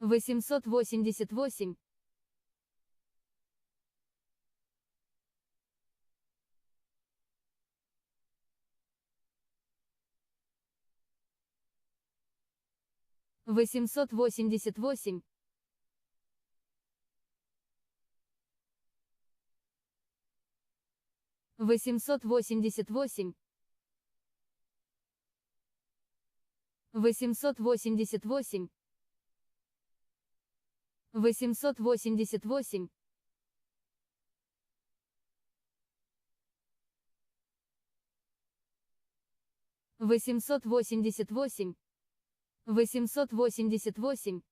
888, 888, 888, 888, 888, 888, 888,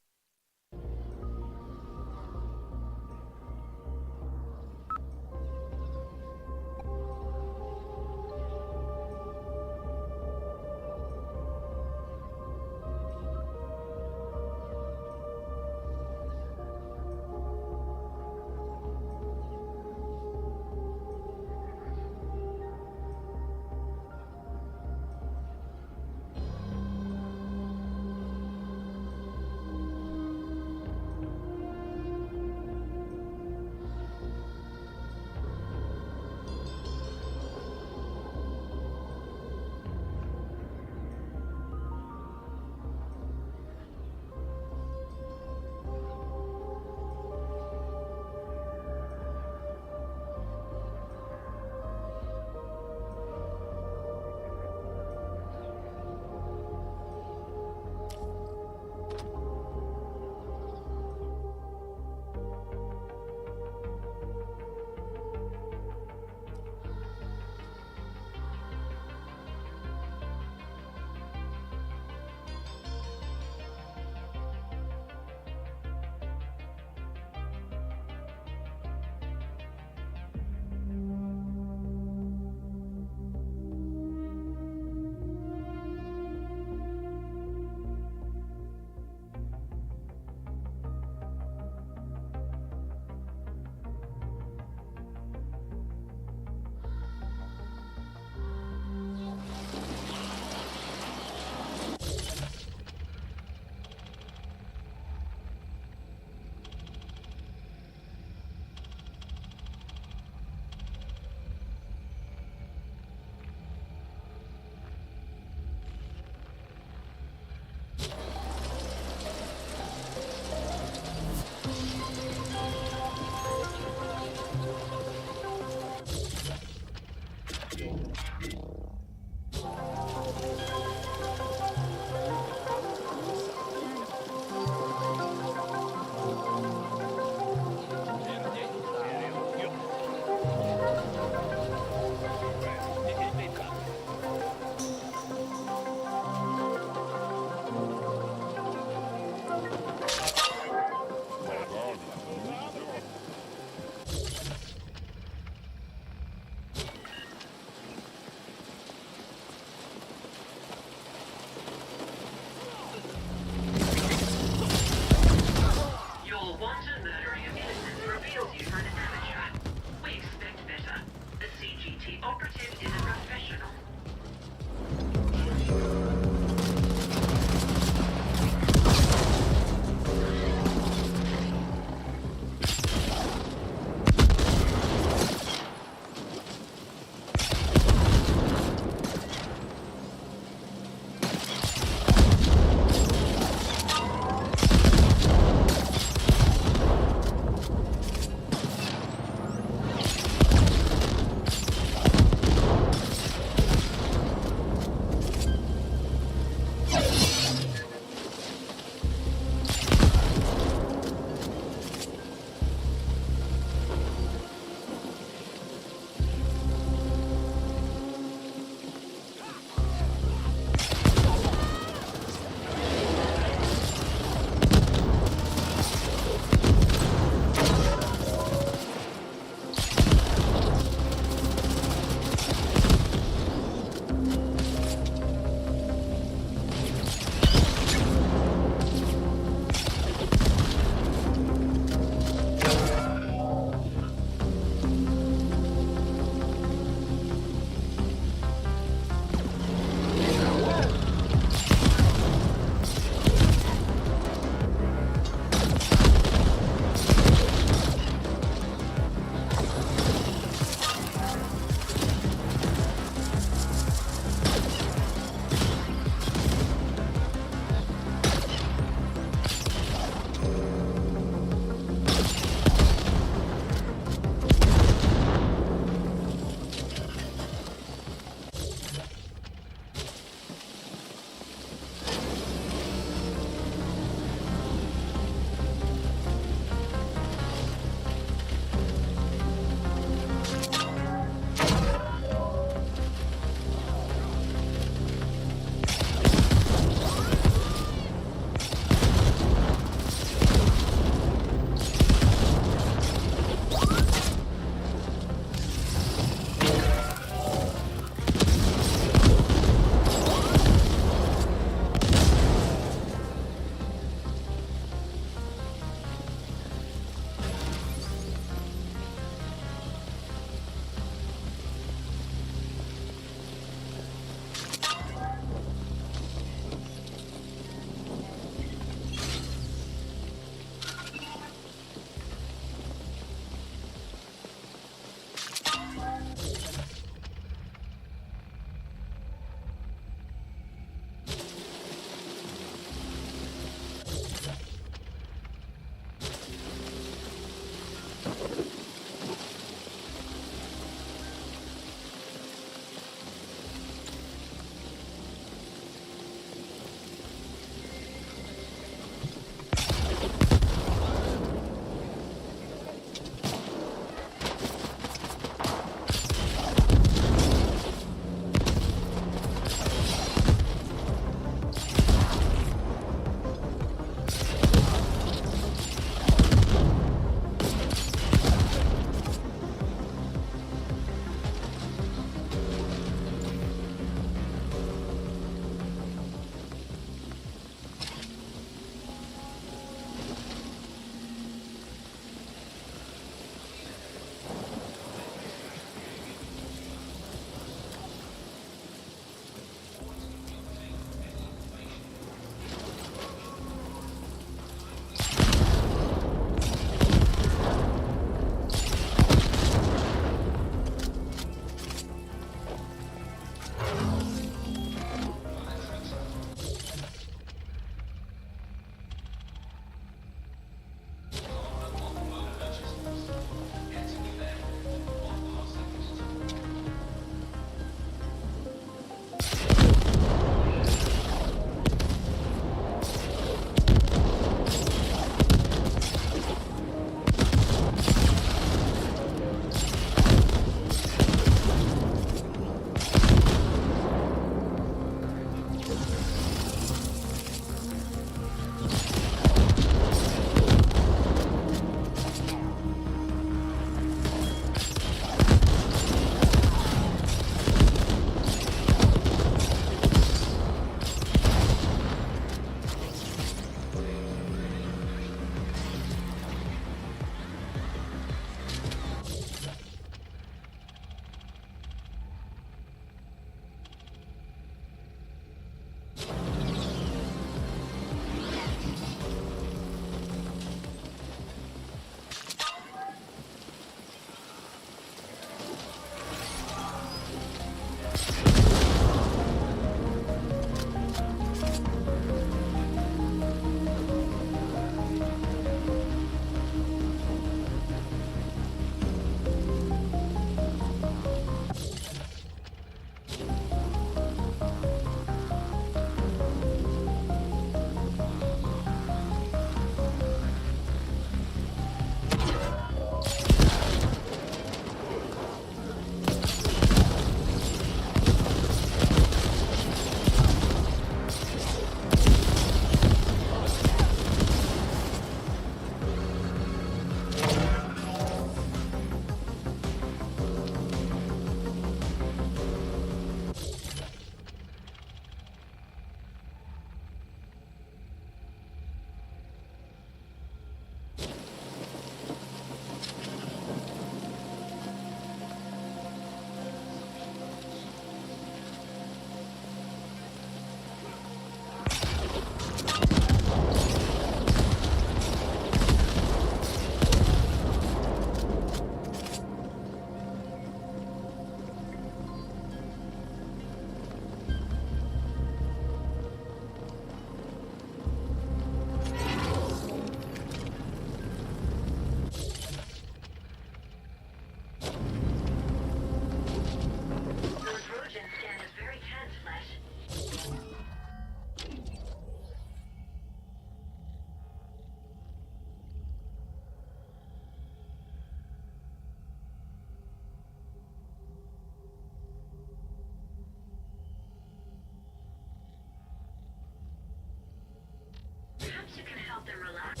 them relax.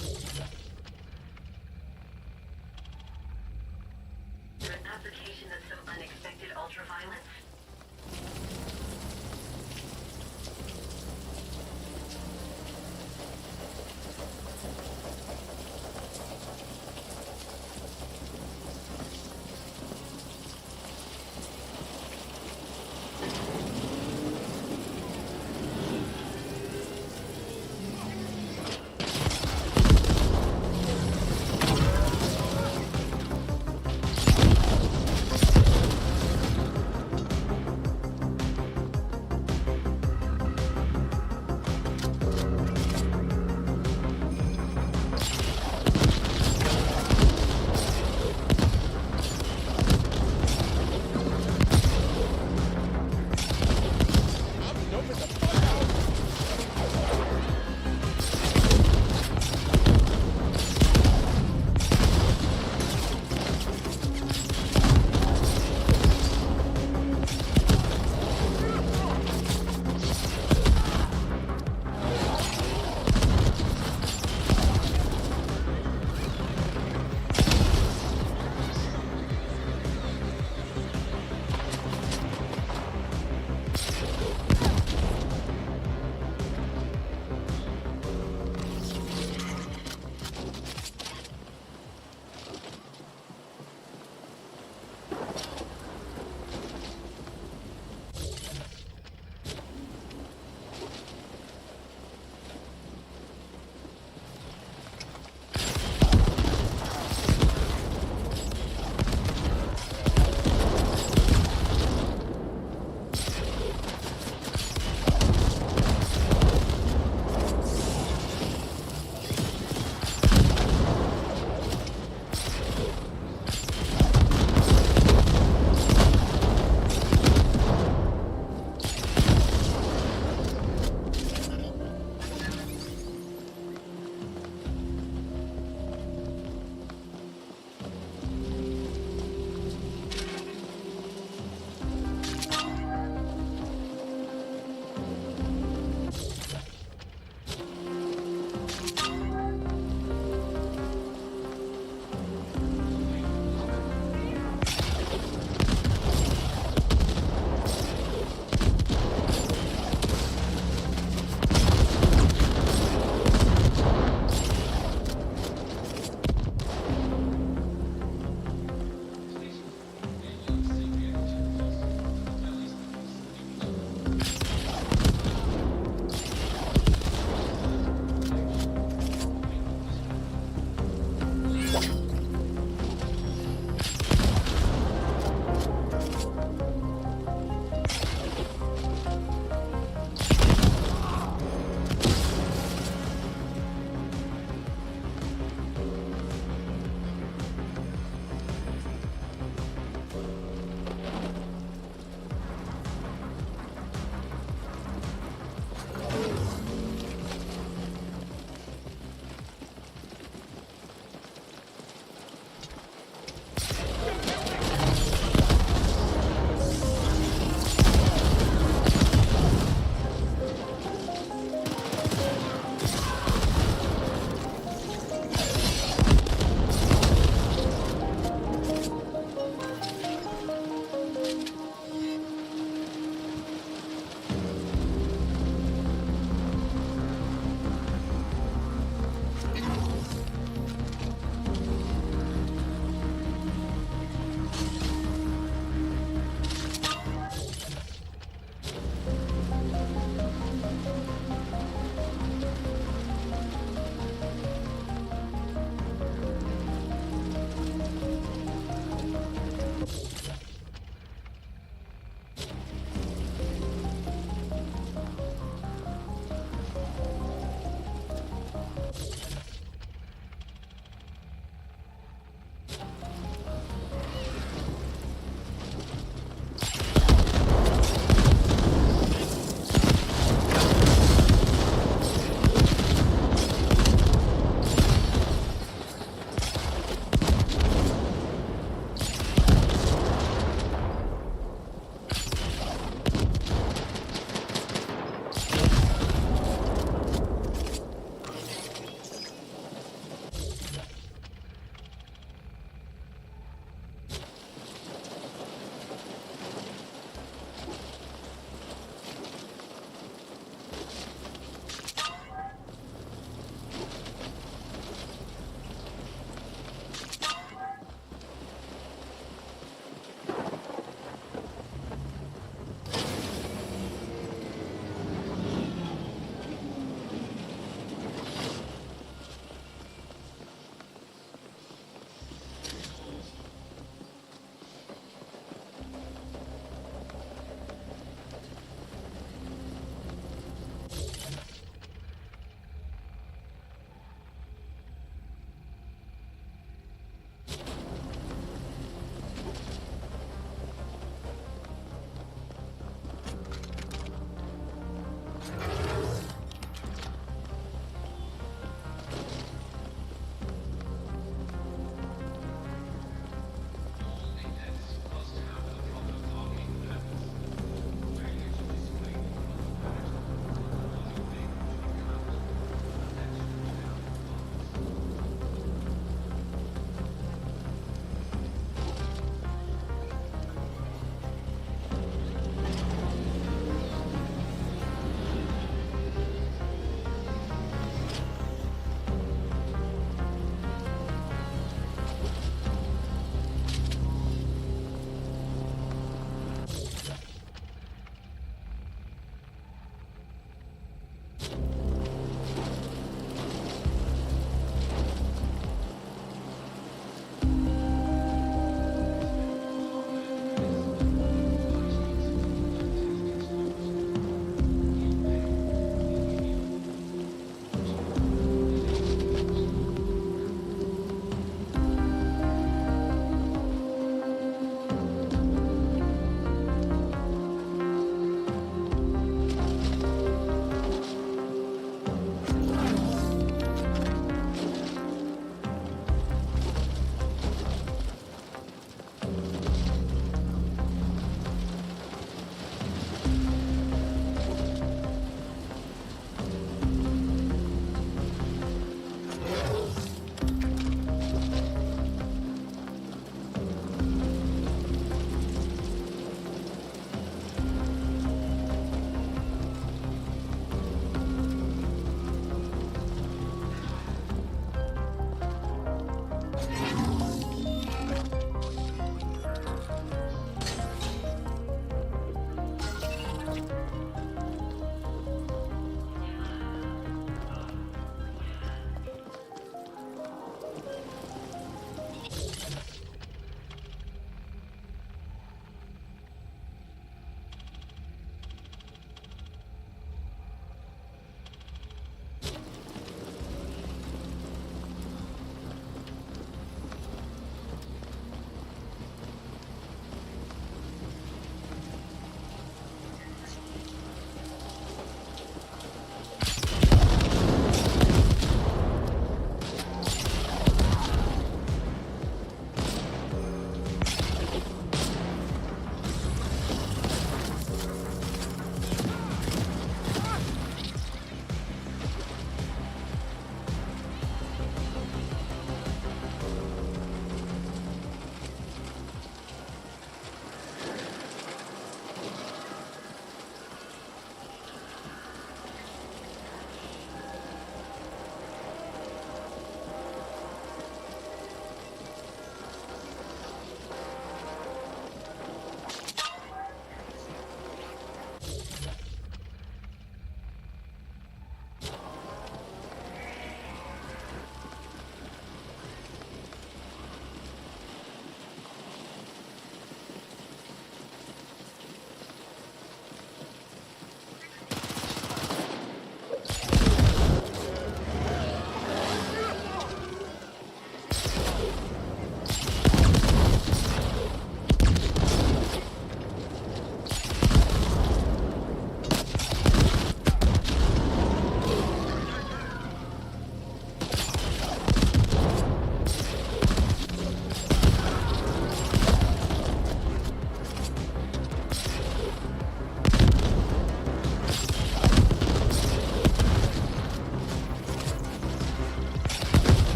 An application of some unexpected ultraviolence.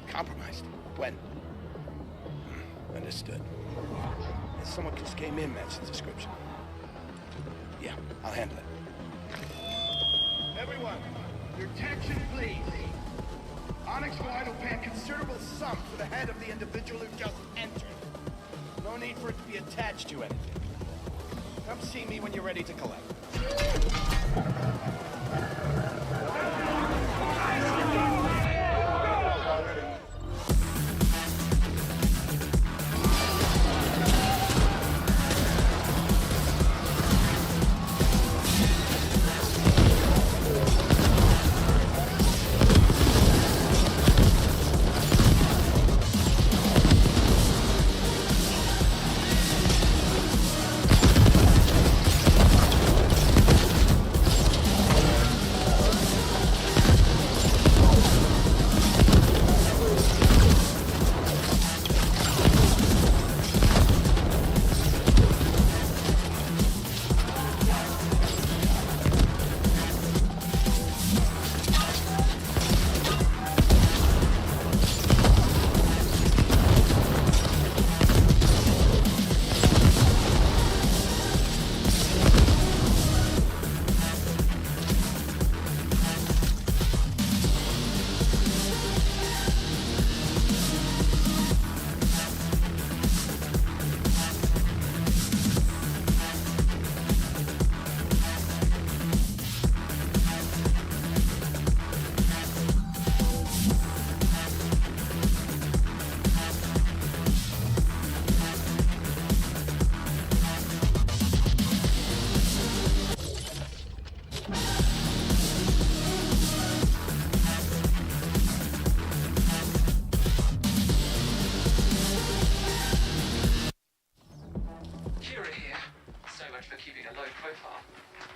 Compromised? When? Understood. Someone just came in, matched the description. Yeah, I'll handle it. Everyone, your attention please. Onyx Wide will pay a considerable sum for the head of the individual who just entered. No need for it to be attached to anything. Come see me when you're ready to collect.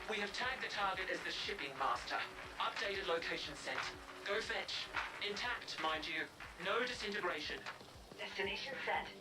We have tagged the target as the shipping master. Updated location sent. Go fetch. Intact, mind you. No disintegration. Destination set.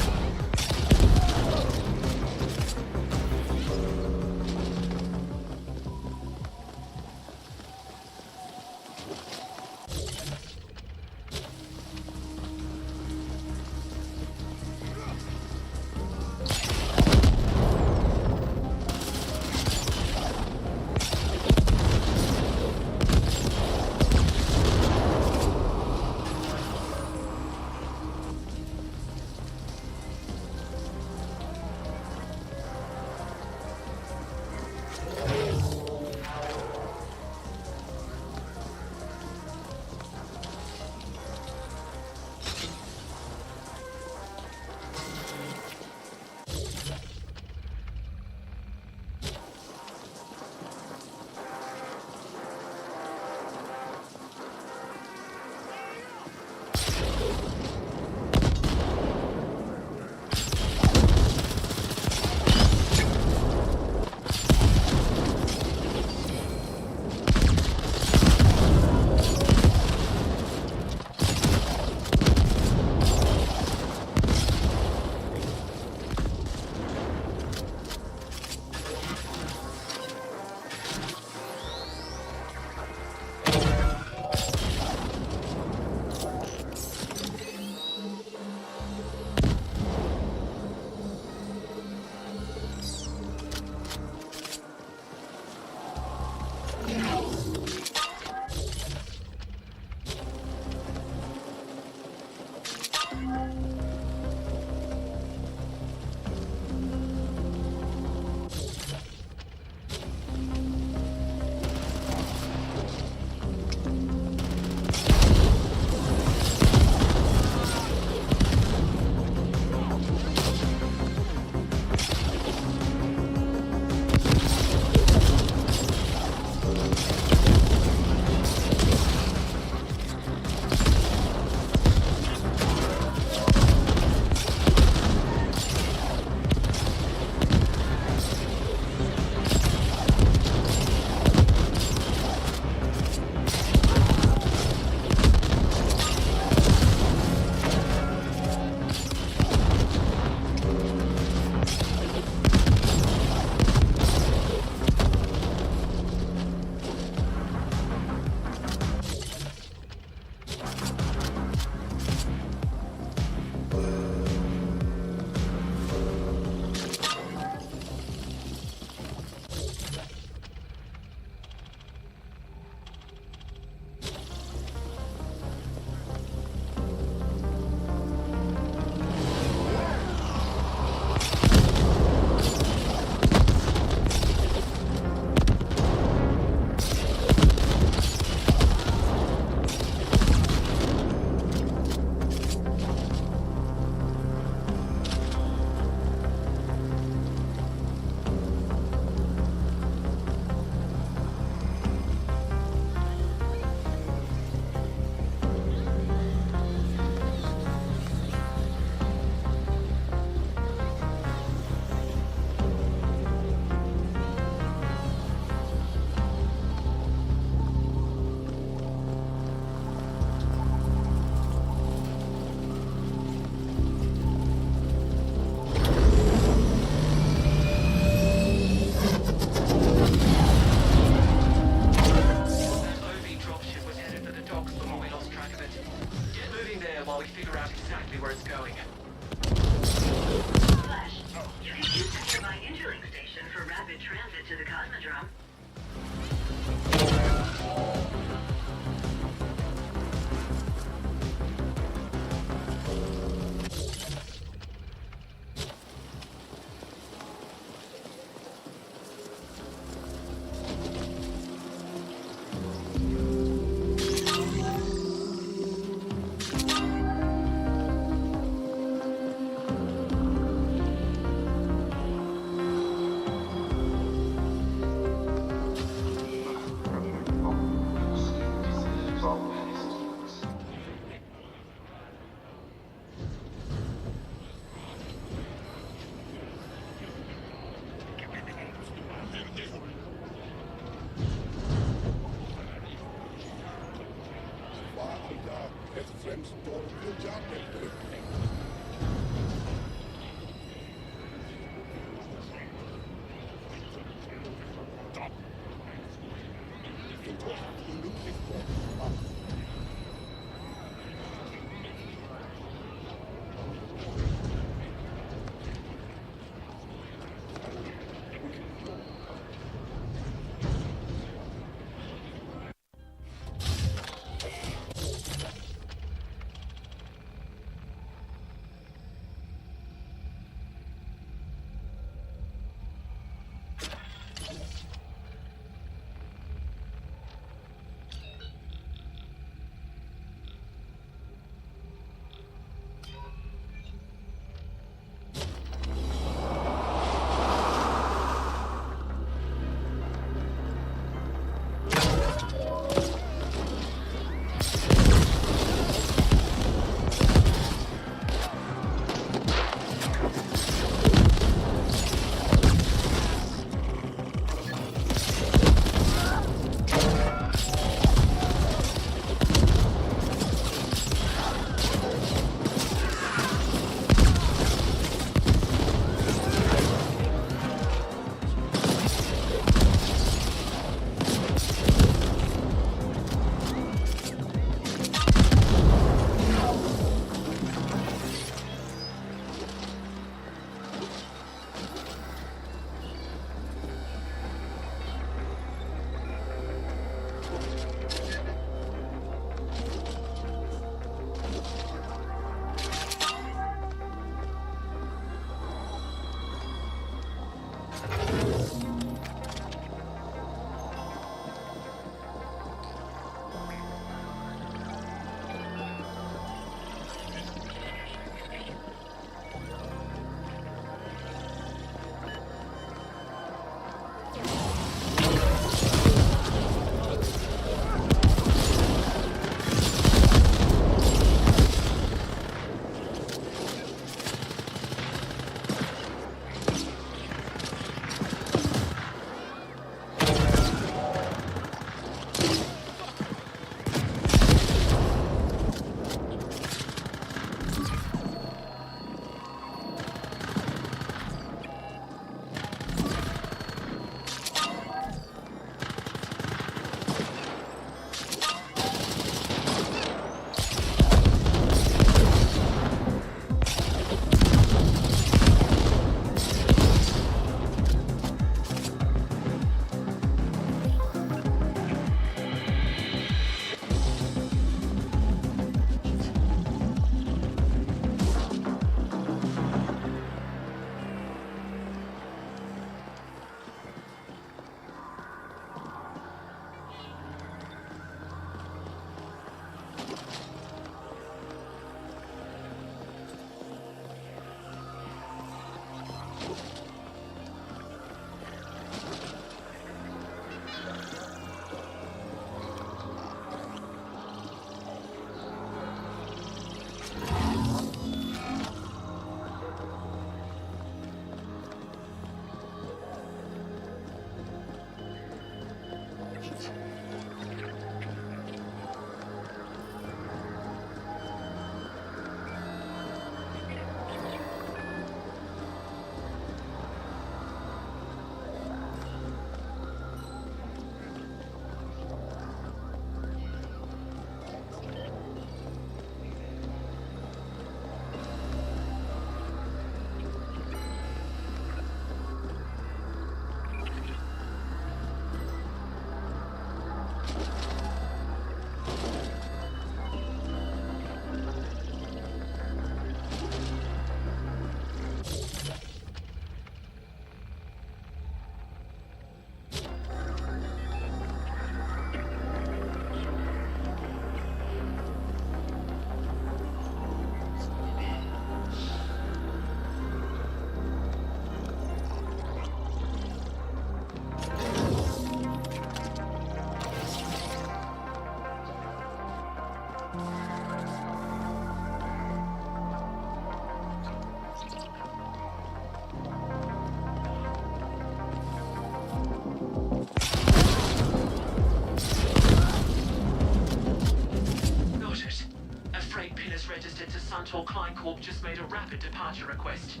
Suntor Klein Corp just made a rapid departure request.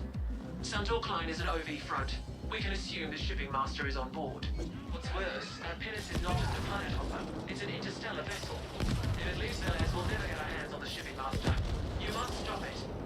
Suntor Klein is an OV front. We can assume the shipping master is on board. What's worse, Pinnis is not just a planet hopper. It's an interstellar vessel. If it leaves Veles, we'll never get our hands on the shipping master. You must stop it.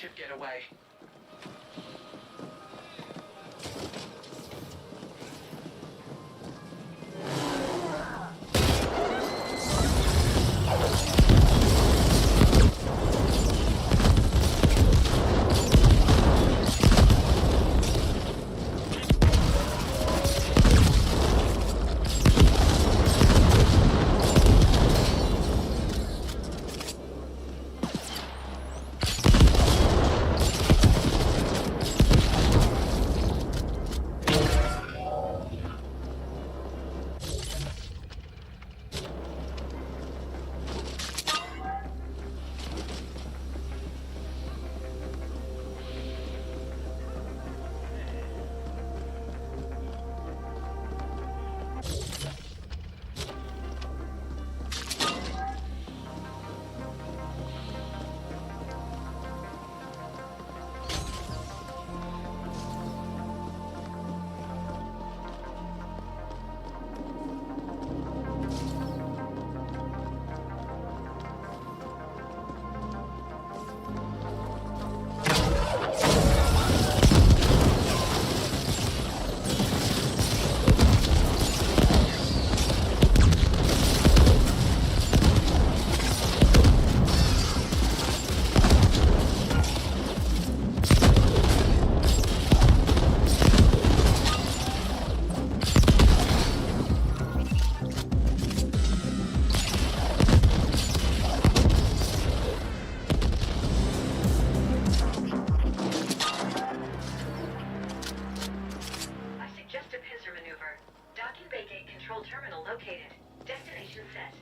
ship get away. I suggest a pincer maneuver. Docking bay gate control terminal located. Destination set.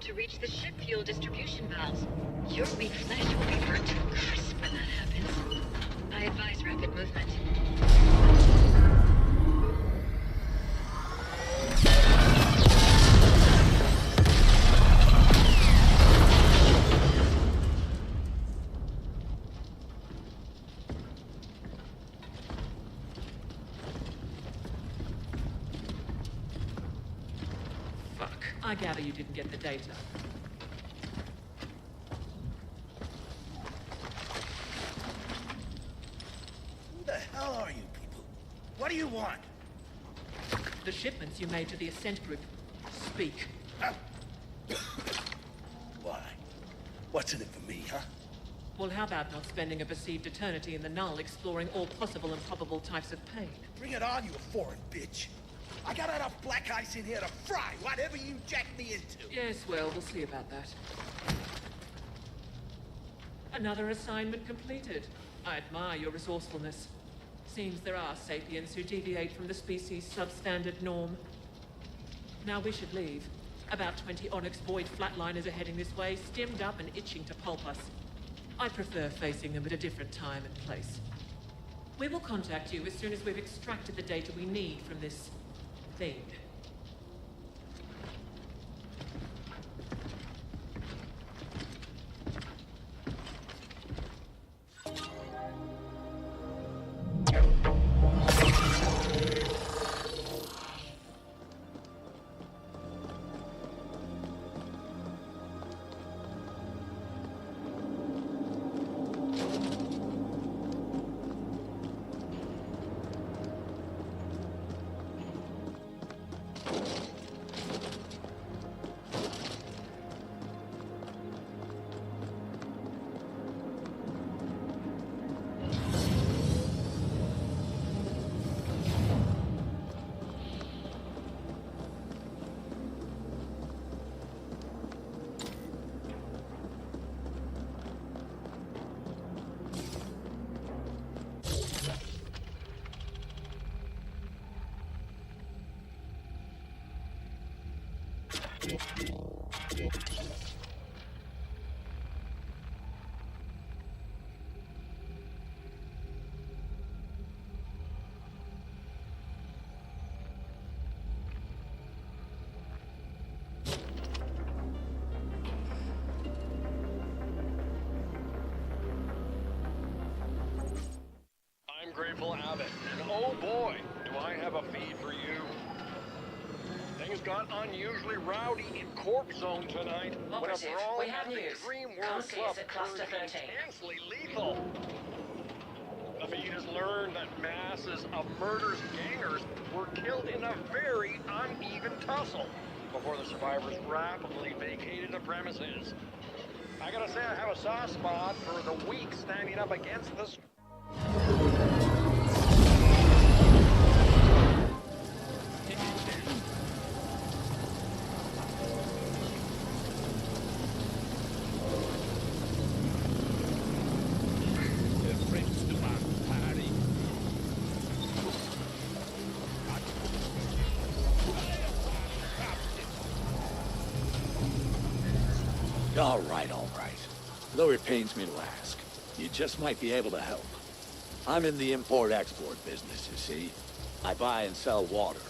to reach the ship fuel distribution valves. Your weak flesh will be burnt to a crisp when that happens. I advise rapid movement. I gather you didn't get the data. Who the hell are you people? What do you want? The shipments you made to the Ascent group. Speak. Why? What's in it for me, huh? Well, how about not spending a perceived eternity in the null exploring all possible and probable types of pain? Bring it on, you foreign bitch. I got enough black ice in here to fry whatever you jack me into. Yes, well, we'll see about that. Another assignment completed. I admire your resourcefulness. Seems there are sapiens who deviate from the species' substandard norm. Now we should leave. About 20 Onyx Void flatliners are heading this way, stemmed up and itching to pulp us. I prefer facing them at a different time and place. We will contact you as soon as we've extracted the data we need from this thing. I'm Grateful Abbott, and oh boy, do I have a feed for you. Things got unusually rowdy in Corp Zone tonight when a Operative, brawl we have at the news. Dream Come World see Club us at Cluster turned 13. intensely lethal. The feed has learned that masses of murderous gangers were killed in a very uneven tussle before the survivors rapidly vacated the premises. I gotta say, I have a soft spot for the weak standing up against the All right. Though it pains me to ask, you just might be able to help. I'm in the import-export business, you see. I buy and sell water.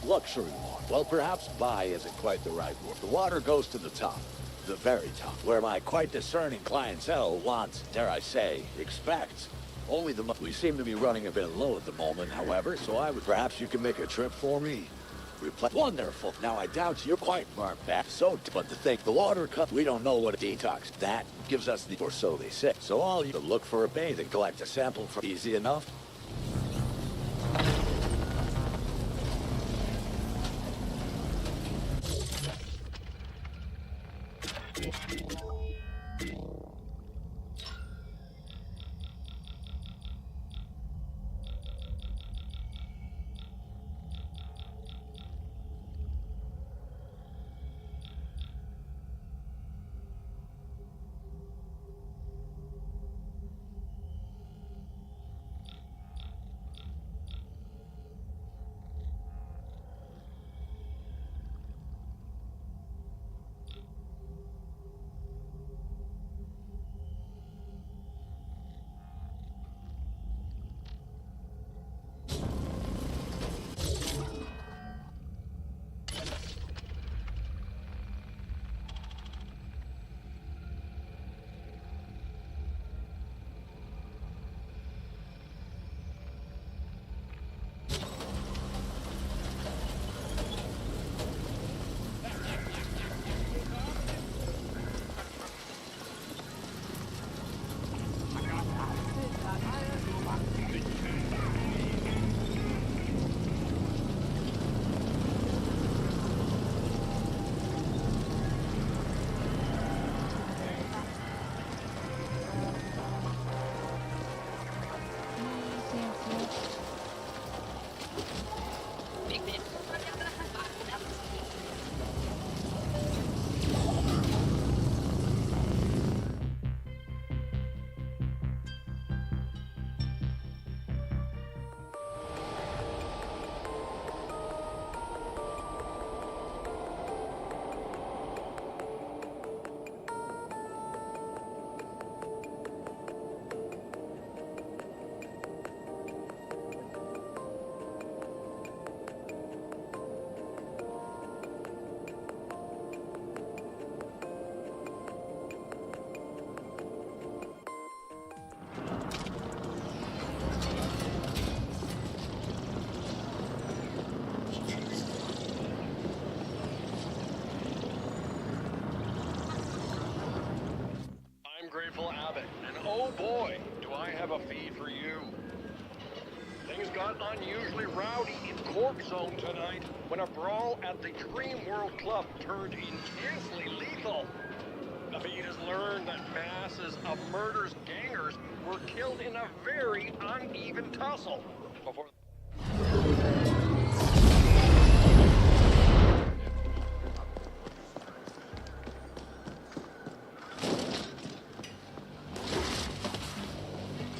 Luxury water. Well, perhaps buy isn't quite the right word. The water goes to the top. The very top. Where my quite discerning clientele wants, dare I say, expects. Only the we seem to be running a bit low at the moment, however, so perhaps you can make a trip for me. Wonderful. Now, I doubt you're quite marked back, but the water cup, we don't know what a detox. That gives us or so they say. So all you look for a bathe and collect a sample for easy enough. grateful abbot, and oh boy, do I have a feed for you. Things got unusually rowdy in Cork Zone tonight when a brawl at the Dream World Club turned intensely lethal. The feed has learned that masses of murder's gangers were killed in a very uneven tussle before...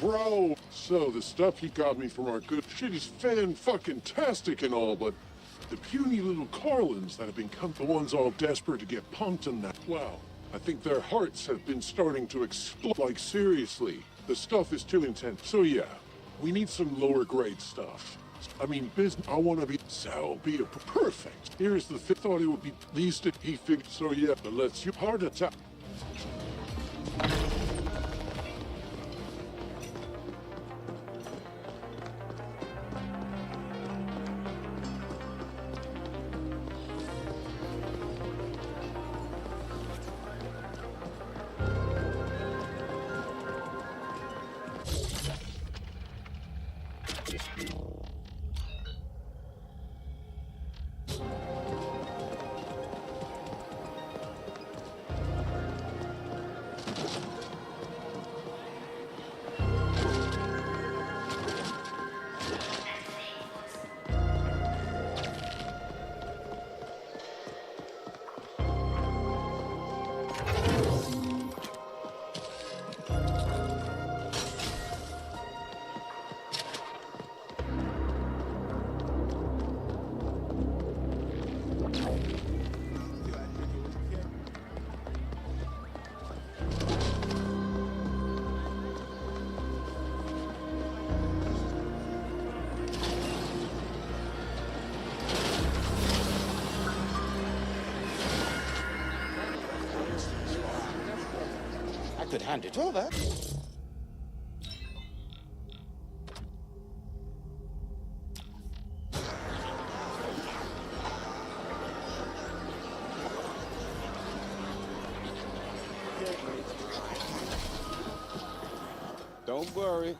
Bro, so the stuff he got me from our good shit is fan-fucking-tastic and all, but the puny little Carlins that have become the ones all desperate to get punked and that, wow, I think their hearts have been starting to explode. Like, seriously, the stuff is too intense. So yeah, we need some lower-grade stuff. I mean, business, I want to be, so be a perfect. Here's the thing, thought it would be least if he figured, so yeah, but let's you heart attack. I could hand it over. Don't worry.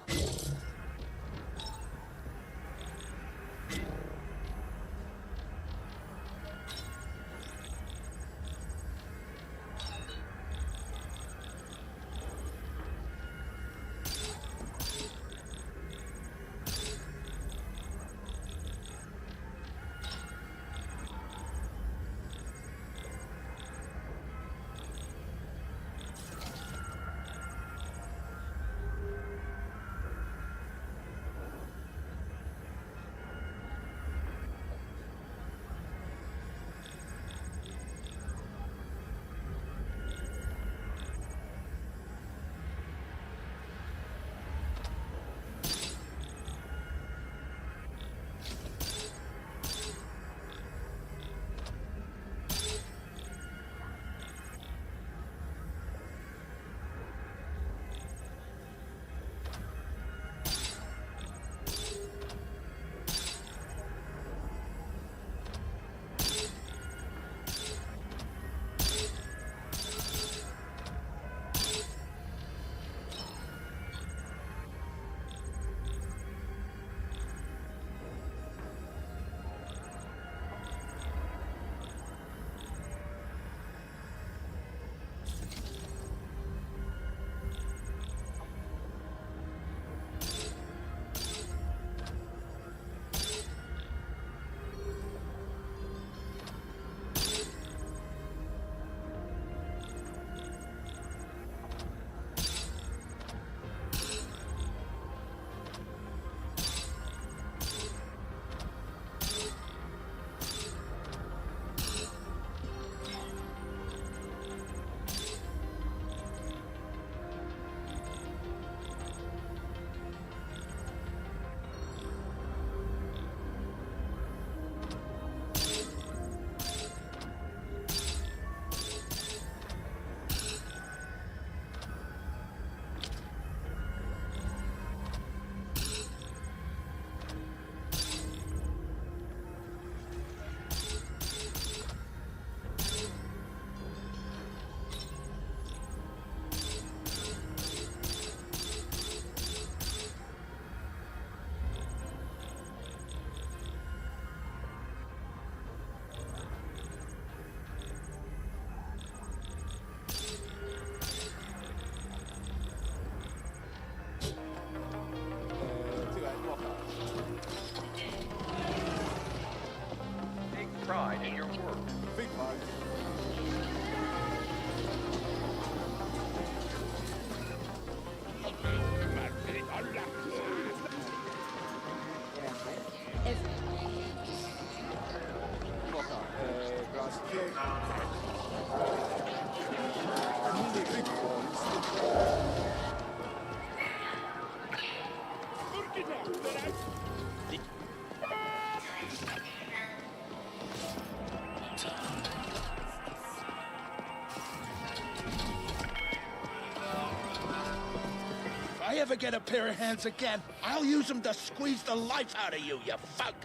ever get a pair of hands again, I'll use them to squeeze the life out of you, you fuck!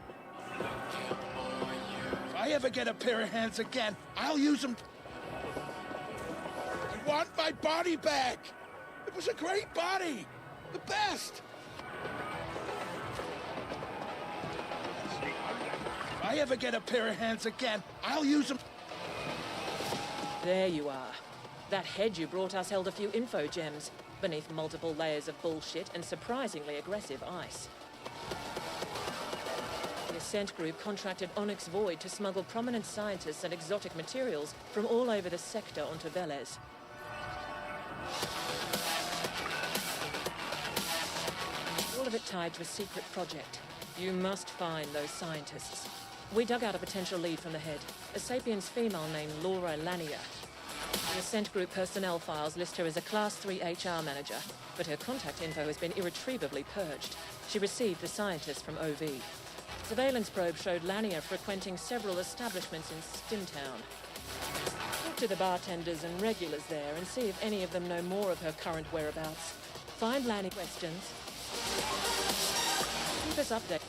If I ever get a pair of hands again, I'll use them... I want my body back! It was a great body! The best! If I ever get a pair of hands again, I'll use them... There you are. That head you brought us held a few info gems, beneath multiple layers of bullshit and surprisingly aggressive ice. The Ascent group contracted Onyx Void to smuggle prominent scientists and exotic materials from all over the sector onto Velez. All of it tied to a secret project. You must find those scientists. We dug out a potential lead from the head, a Sapiens female named Laura Lanier. The Ascent Group personnel files list her as a Class 3 HR manager, but her contact info has been irretrievably purged. She received the scientists from OV. Surveillance probe showed Lanier frequenting several establishments in Stimtown. Talk to the bartenders and regulars there and see if any of them know more of her current whereabouts. Find Lanier questions. Keep us updated.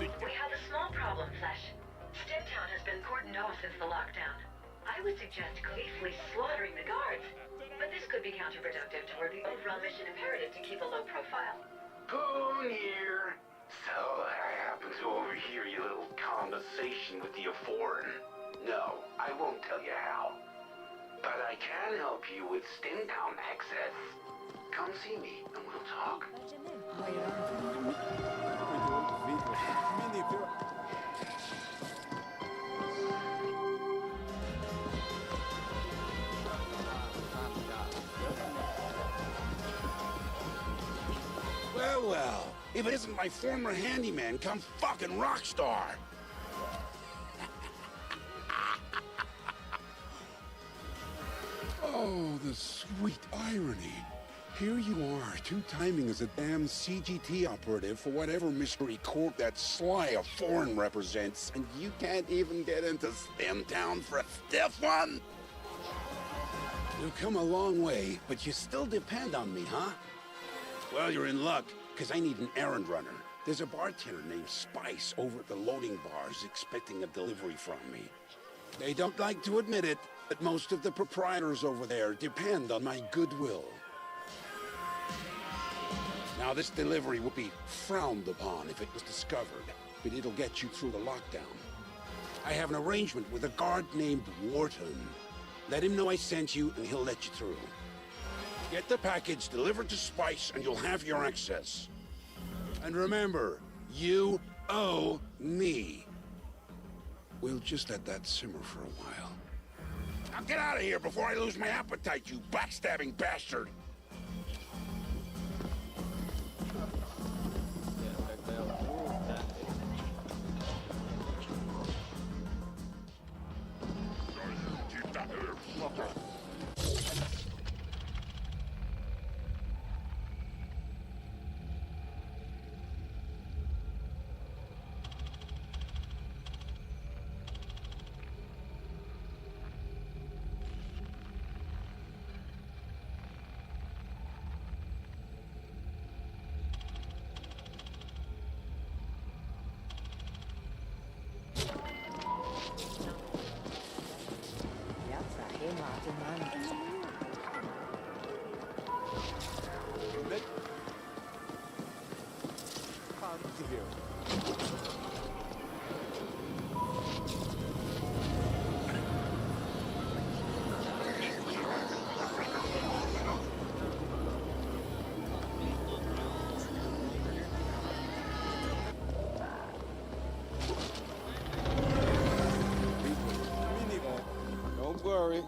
We have a small problem, Flesh. Stimtown has been cordoned off since the lockdown. I would suggest gleefully slaughtering the guards, but this could be counterproductive toward the overall mission imperative to keep a low profile. Boone here. So I happen to overhear your little conversation with the foreign. No, I won't tell you how. But I can help you with Stimtown access. Come see me and we'll talk. Well, well. If it isn't my former handyman come fucking rock star. Oh, the sweet irony. Here you are, two-timing as a damn CGT operative for whatever mystery corp that sly of foreign represents, and you can't even get into Stimtown for a stiff one? You've come a long way, but you still depend on me, huh? Well, you're in luck, because I need an errand runner. There's a bartender named Spice over at the loading bars expecting a delivery from me. They don't like to admit it, but most of the proprietors over there depend on my goodwill. Now, this delivery would be frowned upon if it was discovered, but it'll get you through the lockdown. I have an arrangement with a guard named Wharton. Let him know I sent you, and he'll let you through. Get the package delivered to Spice, and you'll have your access. And remember, you owe me. We'll just let that simmer for a while. Now get out of here before I lose my appetite, you backstabbing bastard! Don't worry.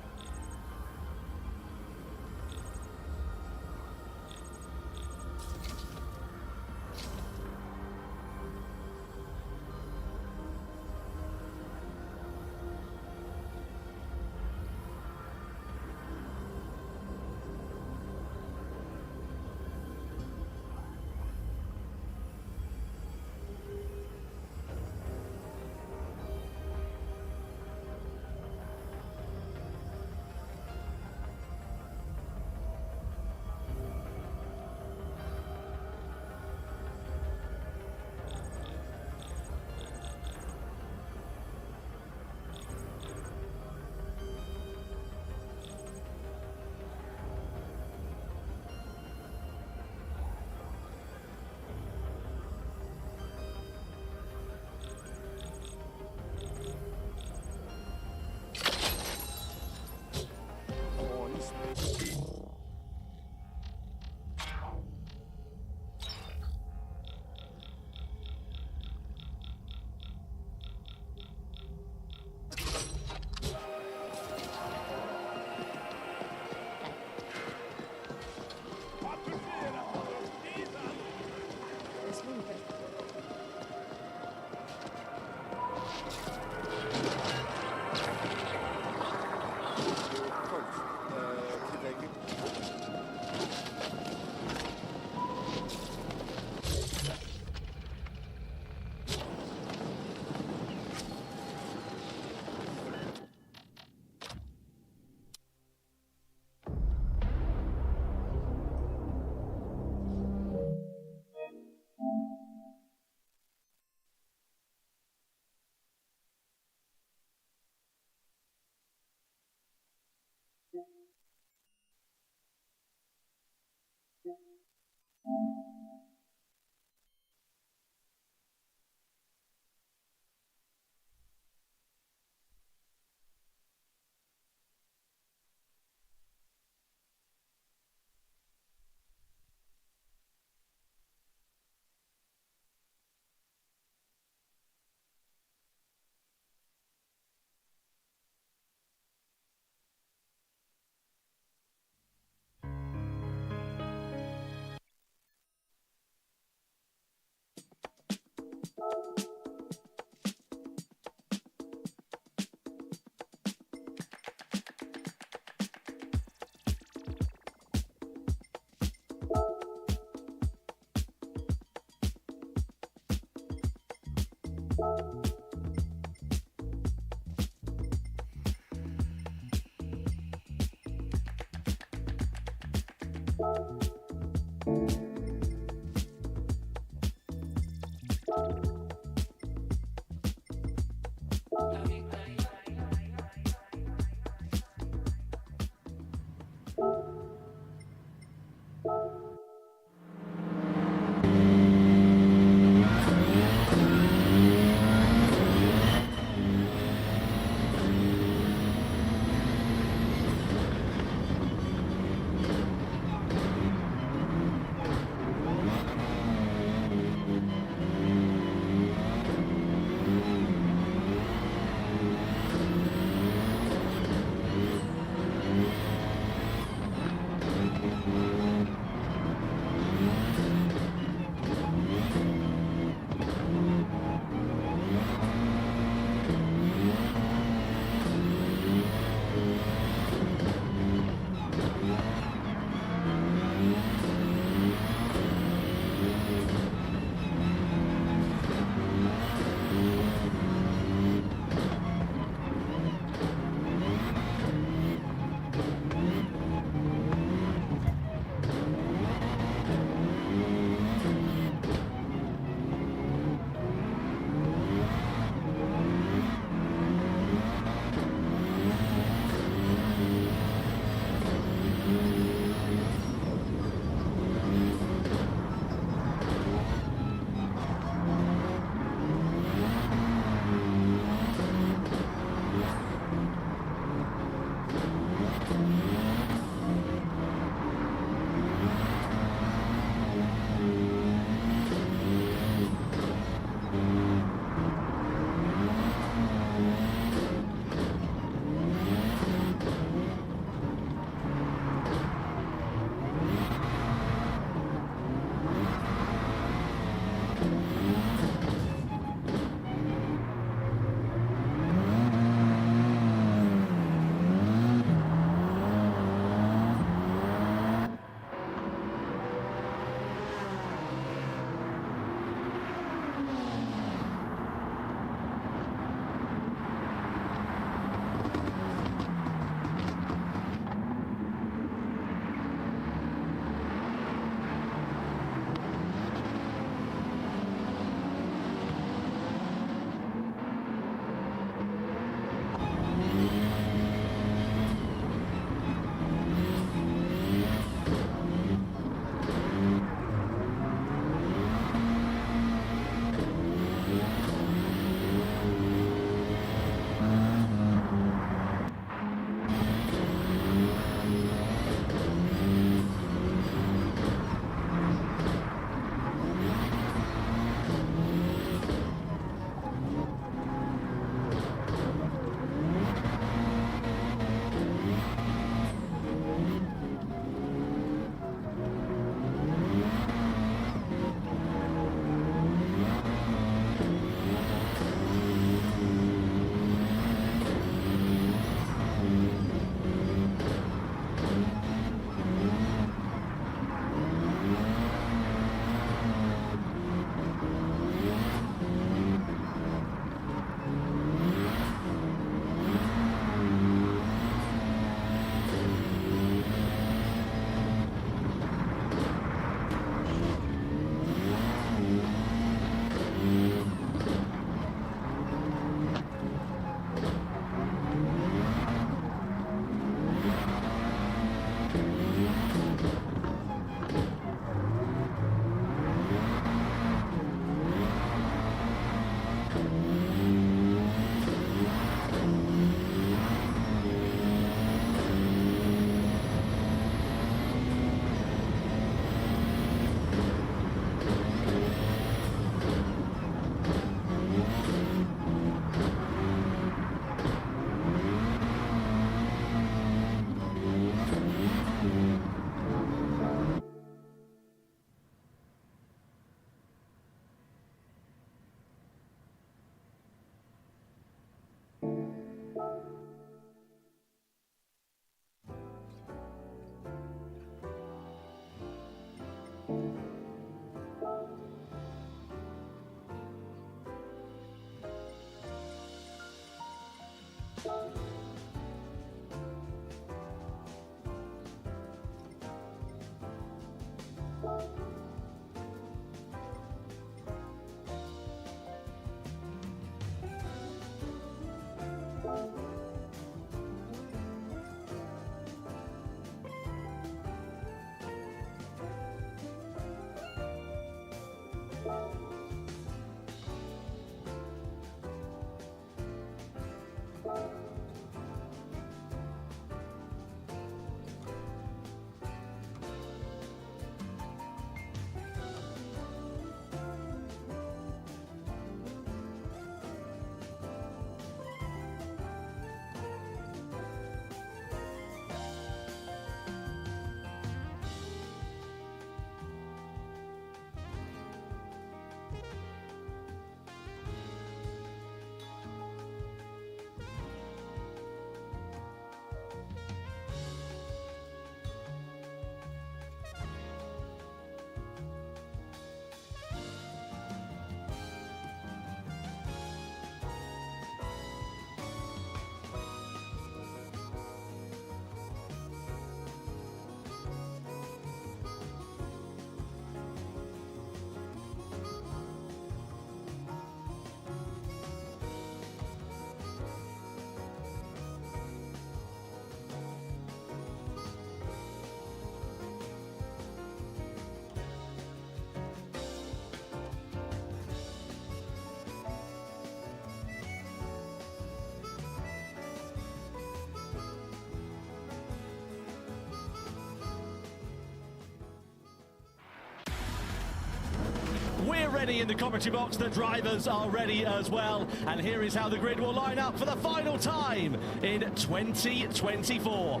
We're ready in the commentary box. The drivers are ready as well. And here is how the grid will line up for the final time in 2024.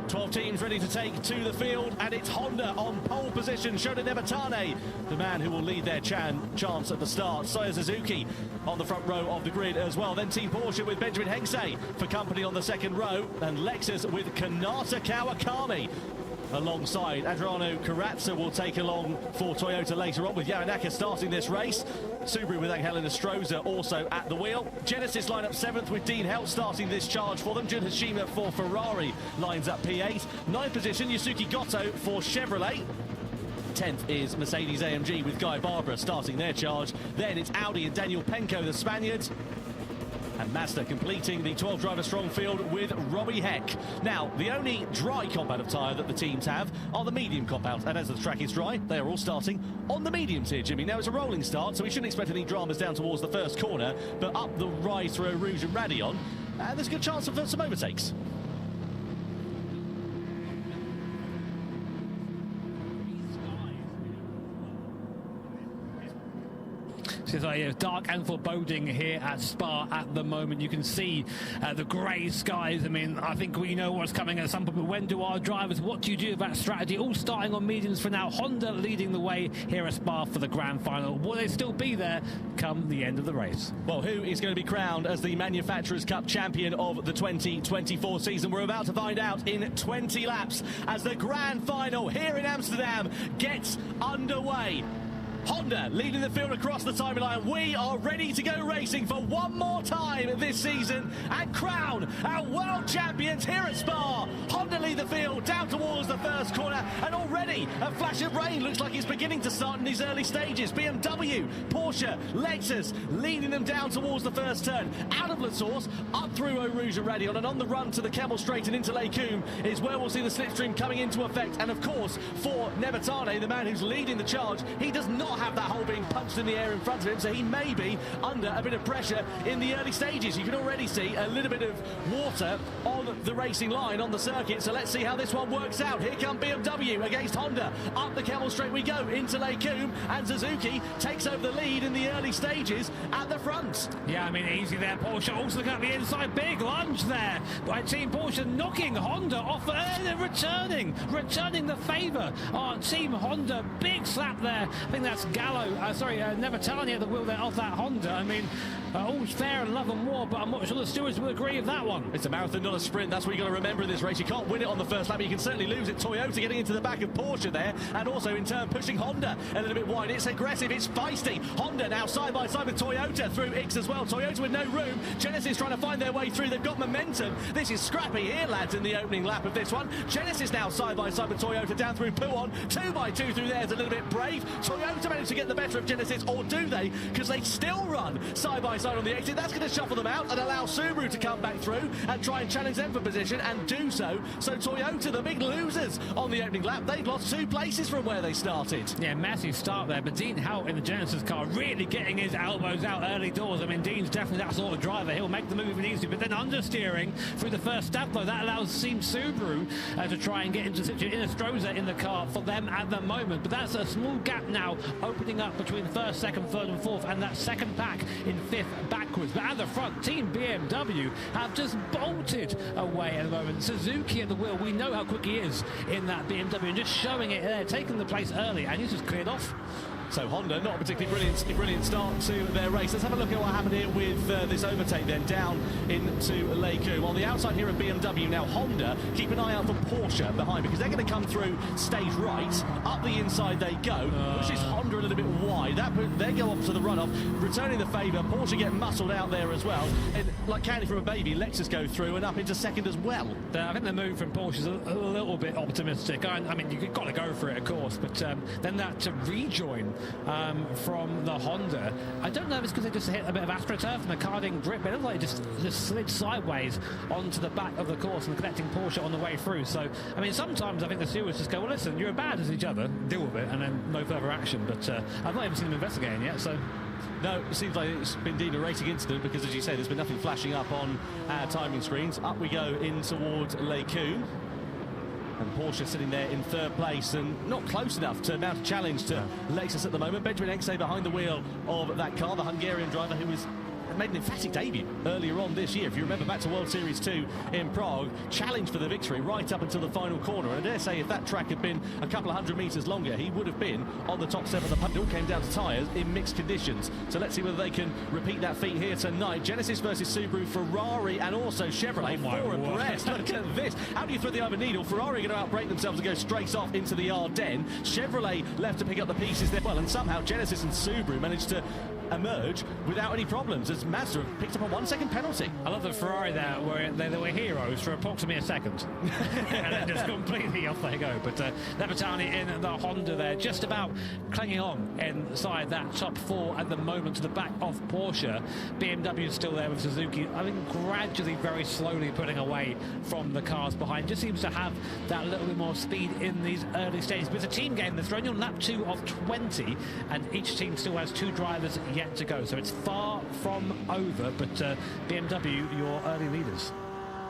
12 teams ready to take to the field, and it's Honda on pole position. Shota Nebatane, the man who will lead their chance at the start. Soya Suzuki on the front row of the grid as well. Then Team Porsche with Benjamin Hengse for company on the second row, and Lexus with Kanata Kawakami alongside. Adriano Carrazza will take along for Toyota later on, with Yamanaka starting this race. Subaru with Angel Nostroza also at the wheel. Genesis line up 7th with Dean Helt starting this charge for them. Jun Hashima for Ferrari lines up P8. 9th position, Yusuke Goto for Chevrolet. 10th is Mercedes-AMG with Guy Barbara starting their charge. Then it's Audi and Daniel Penko, the Spaniards. And Mazda completing the 12-driver strong field with Robbie Heck. Now, the only dry compound of tyre that the teams have are the medium compounds. And as the track is dry, they are all starting on the mediums here, Jimmy. Now, it's a rolling start, so we shouldn't expect any dramas down towards the first corner. But up the rise through Eau Rouge and Raidillon, there's a good chance of some overtakes. It's like dark and foreboding here at Spa at the moment. You can see the grey skies. I mean, I think we know what's coming at some point, but when do our drivers, what do you do about strategy? All starting on mediums for now. Honda leading the way here at Spa for the grand final. Will they still be there come the end of the race? Well, who is going to be crowned as the Manufacturers' Cup champion of the 2024 season? We're about to find out in 20 laps as the grand final here in Amsterdam gets underway. Honda leading the field across the timeline. We are ready to go racing for one more time this season and crown our world champions here at Spa. Honda lead the field down towards the first corner, and already a flash of rain looks like it's beginning to start in these early stages. BMW, Porsche, Lexus leading them down towards the first turn. Out of La Source, up through Eau Rouge and Raidillon, and on the run to the Kemmel Straight and into Les Combes is where we'll see the slipstream coming into effect. And of course, for Nebatane, the man who's leading the charge, he does not have that hole being punched in the air in front of him, so he may be under a bit of pressure in the early stages. You can already see a little bit of water on the racing line on the circuit, so let's see how this one works out. Here come BMW against Honda. Up the Kemmel Straight we go into Les Combes, and Suzuki takes over the lead in the early stages at the front. Yeah, I mean, easy there. Porsche also looking at the inside. Big lunge there by Team Porsche, knocking Honda off and returning the favour on Team Honda. Big slap there. I think that's Nebatane at the wheel there of that Honda. I mean, all's fair in love and war, but I'm not sure the stewards will agree with that one. It's a marathon, not a sprint. That's what you've got to remember in this race. You can't win it on the first lap, but you can certainly lose it. Toyota getting into the back of Porsche there, and also in turn pushing Honda a little bit wide. It's aggressive, it's feisty. Honda now side by side with Toyota through X as well. Toyota with no room. Genesis trying to find their way through. They've got momentum. This is scrappy here, lads, in the opening lap of this one. Genesis now side by side with Toyota down through Pouon. 2x2 through there is a little bit brave. Toyota managed to get the better of Genesis, or do they? Because they still run side by side on the exit. That's going to shuffle them out and allow Subaru to come back through and try and challenge them for position, and do so. So Toyota, the big losers on the opening lap, they've lost 2 places from where they started. Yeah, massive start there, but Dean Helt in the Genesis car really getting his elbows out early doors. I mean, Dean's definitely that sort of driver. He'll make the move if it needs to, but then understeering through the first step, though, that allows Team Subaru to try and get into Nostroza in the car for them at the moment. But that's a small gap now opening up between first, second, third and fourth, and that second pack in fifth backwards. But at the front, Team BMW have just bolted away at the moment. Suzuki at the wheel, we know how quick he is in that BMW, and just showing it there, taking the place early, and he's just cleared off. So Honda, not a particularly brilliant start to their race. Let's have a look at what happened here with this overtake then down into Les Combes. On the outside here of BMW, now Honda, keep an eye out for Porsche behind, because they're going to come through stage right. Up the inside they go, pushes Honda a little bit wide. They go off to the runoff, returning the favour. Porsche get muscled out there as well. And like candy from a baby, Lexus go through and up into second as well. I think the move from Porsche is a little bit optimistic. I mean, you've got to go for it, of course, but then that to rejoin from the Honda. I don't know if it's because they just hit a bit of AstroTurf and the car didn't grip, but it looked like it just slid sideways onto the back of the course and connecting Porsche on the way through. So, I mean, sometimes I think the stewards just go, well, listen, you're as bad as each other, deal with it, and then no further action. But I've not even seen them investigating yet, so... No, it seems like it's been deemed a racing incident, because, as you say, there's been nothing flashing up on our timing screens. Up we go in towards Les Combes. And Porsche sitting there in third place and not close enough to mount a challenge to Lexus at the moment. Benjamin Exe behind the wheel of that car, the Hungarian driver who was made an emphatic debut earlier on this year. If you remember back to World Series 2 in Prague, challenged for the victory right up until the final corner. And I dare say if that track had been a couple of hundred metres longer, he would have been on the top 7 of the podium. It all came down to tyres in mixed conditions. So let's see whether they can repeat that feat here tonight. Genesis versus Subaru, Ferrari and also Chevrolet, 4 abreast. Look at this. How do you thread the other needle? Ferrari are going to outbrake themselves and go straight off into the Ardennes. Chevrolet left to pick up the pieces there. Well, and somehow Genesis and Subaru managed to emerge without any problems as Mazda have picked up a 1 second penalty. I love the Ferrari there, where they were heroes for approximately a second and then just completely off they go. But Nabatani in the Honda there, just about clinging on inside that top 4 at the moment to the back of Porsche. BMW is still there with Suzuki, I think gradually, very slowly putting away from the cars behind. Just seems to have that little bit more speed in these early stages. But it's a team game. They're only on lap 2 of 20 and each team still has 2 drivers yet to go, so it's far from over, but BMW, your early leaders.